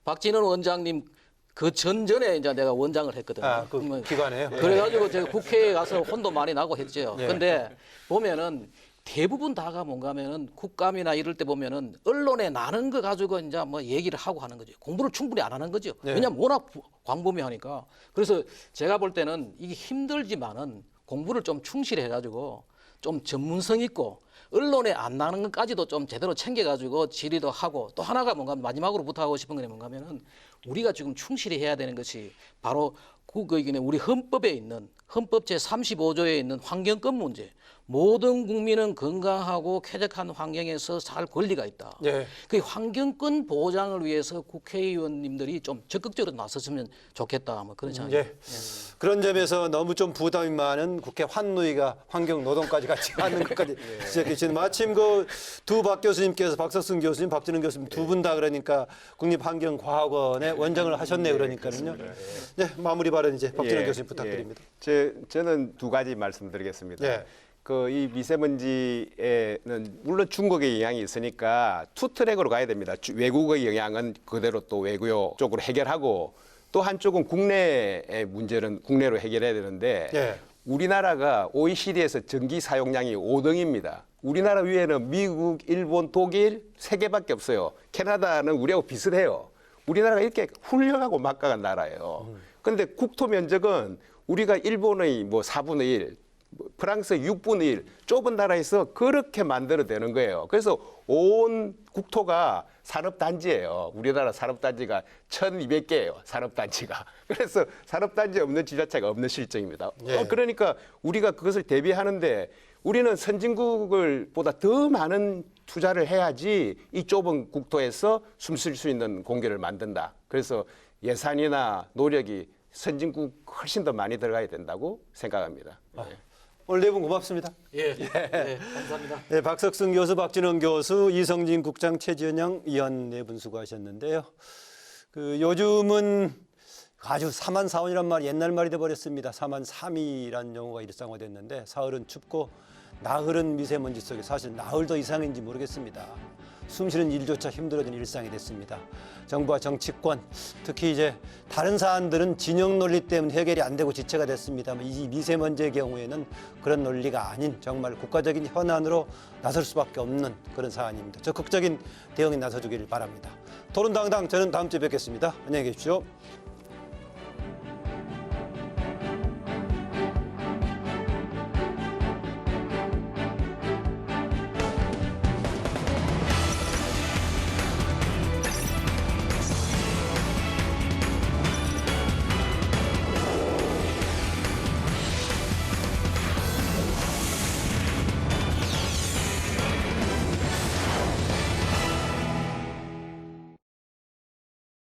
박진원 원장님 그 전전에 이제 내가 원장을 했거든요. 그 기관에요. 그래가지고 제가 국회에 가서 혼도 많이 나고 했죠. 근데 보면은 대부분 다가 뭔가 하면은 국감이나 이럴 때 보면은 언론에 나는 거 가지고 이제 뭐 얘기를 하고 하는 거죠. 공부를 충분히 안 하는 거죠. 왜냐면 워낙 광범위하니까. 그래서 제가 볼 때는 이게 힘들지만은 공부를 좀 충실히 해가지고 좀 전문성 있고 언론에 안 나는 것까지도 좀 제대로 챙겨가지고 질의도 하고 또 하나가 뭔가 마지막으로 부탁하고 싶은 게 뭔가 하면은 우리가 지금 충실히 해야 되는 것이 바로 우리 헌법에 있는 헌법 제35조에 있는 환경권 문제. 모든 국민은 건강하고 쾌적한 환경에서 살 권리가 있다. 그 환경권 보장을 위해서 국회의원님들이 좀 적극적으로 나섰으면 좋겠다. 뭐 그런 생각입니다. 그런 점에서 너무 좀 부담이 많은 국회 환노위가 환경 노동까지 같이 하는 것까지 시작했지만 마침 그 두 박 교수님께서 박석순 교수님, 박진원 교수님 두 분 다 그러니까 국립환경과학원에 원장을 하셨네요. 그러니까는요. 마무리 발언 이제 박진원 교수님 부탁드립니다. 저는 두 가지 말씀드리겠습니다. 이 미세먼지에는 물론 중국의 영향이 있으니까 투 트랙으로 가야 됩니다. 외국의 영향은 그대로 또 외교 쪽으로 해결하고 또 한쪽은 국내의 문제는 국내로 해결해야 되는데 우리나라가 OECD에서 전기 사용량이 5등입니다. 우리나라 위에는 미국, 일본, 독일 3개밖에 없어요. 캐나다는 우리하고 비슷해요. 우리나라가 이렇게 훌륭하고 막강한 나라예요. 그런데 국토 면적은 우리가 일본의 뭐 4분의 1, 프랑스의 6분의 1 좁은 나라에서 그렇게 만들어내는 거예요. 그래서 온 국토가 산업단지예요. 우리나라 산업단지가 1200개예요. 산업단지가. 그래서 산업단지 없는 지자체가 없는 실정입니다. 그러니까 우리가 그것을 대비하는데 우리는 선진국을 보다 더 많은 투자를 해야지 이 좁은 국토에서 숨쉴 수 있는 공기를 만든다. 그래서 예산이나 노력이 선진국 훨씬 더 많이 들어가야 된다고 생각합니다. 오늘 네 분 고맙습니다. 감사합니다. 네, 박석순 교수, 박진원 교수, 이성진 국장, 최지은영 의원 네 분 수고하셨는데요. 요즘은 아주 사만사원이란 말이 옛날 말이 돼버렸습니다. 사만삼이라는 용어가 일상화됐는데 사흘은 춥고 나흘은 미세먼지 속에 사실 나흘 더 이상인지 모르겠습니다. 숨쉬는 일조차 힘들어진 일상이 됐습니다. 정부와 정치권, 특히 이제 다른 사안들은 진영 논리 때문에 해결이 안 되고 지체가 됐습니다만 이 미세먼지의 경우에는 그런 논리가 아닌 정말 국가적인 현안으로 나설 수밖에 없는 그런 사안입니다. 적극적인 대응에 나서주기를 바랍니다. 토론당당 저는 다음 주에 뵙겠습니다. 안녕히 계십시오.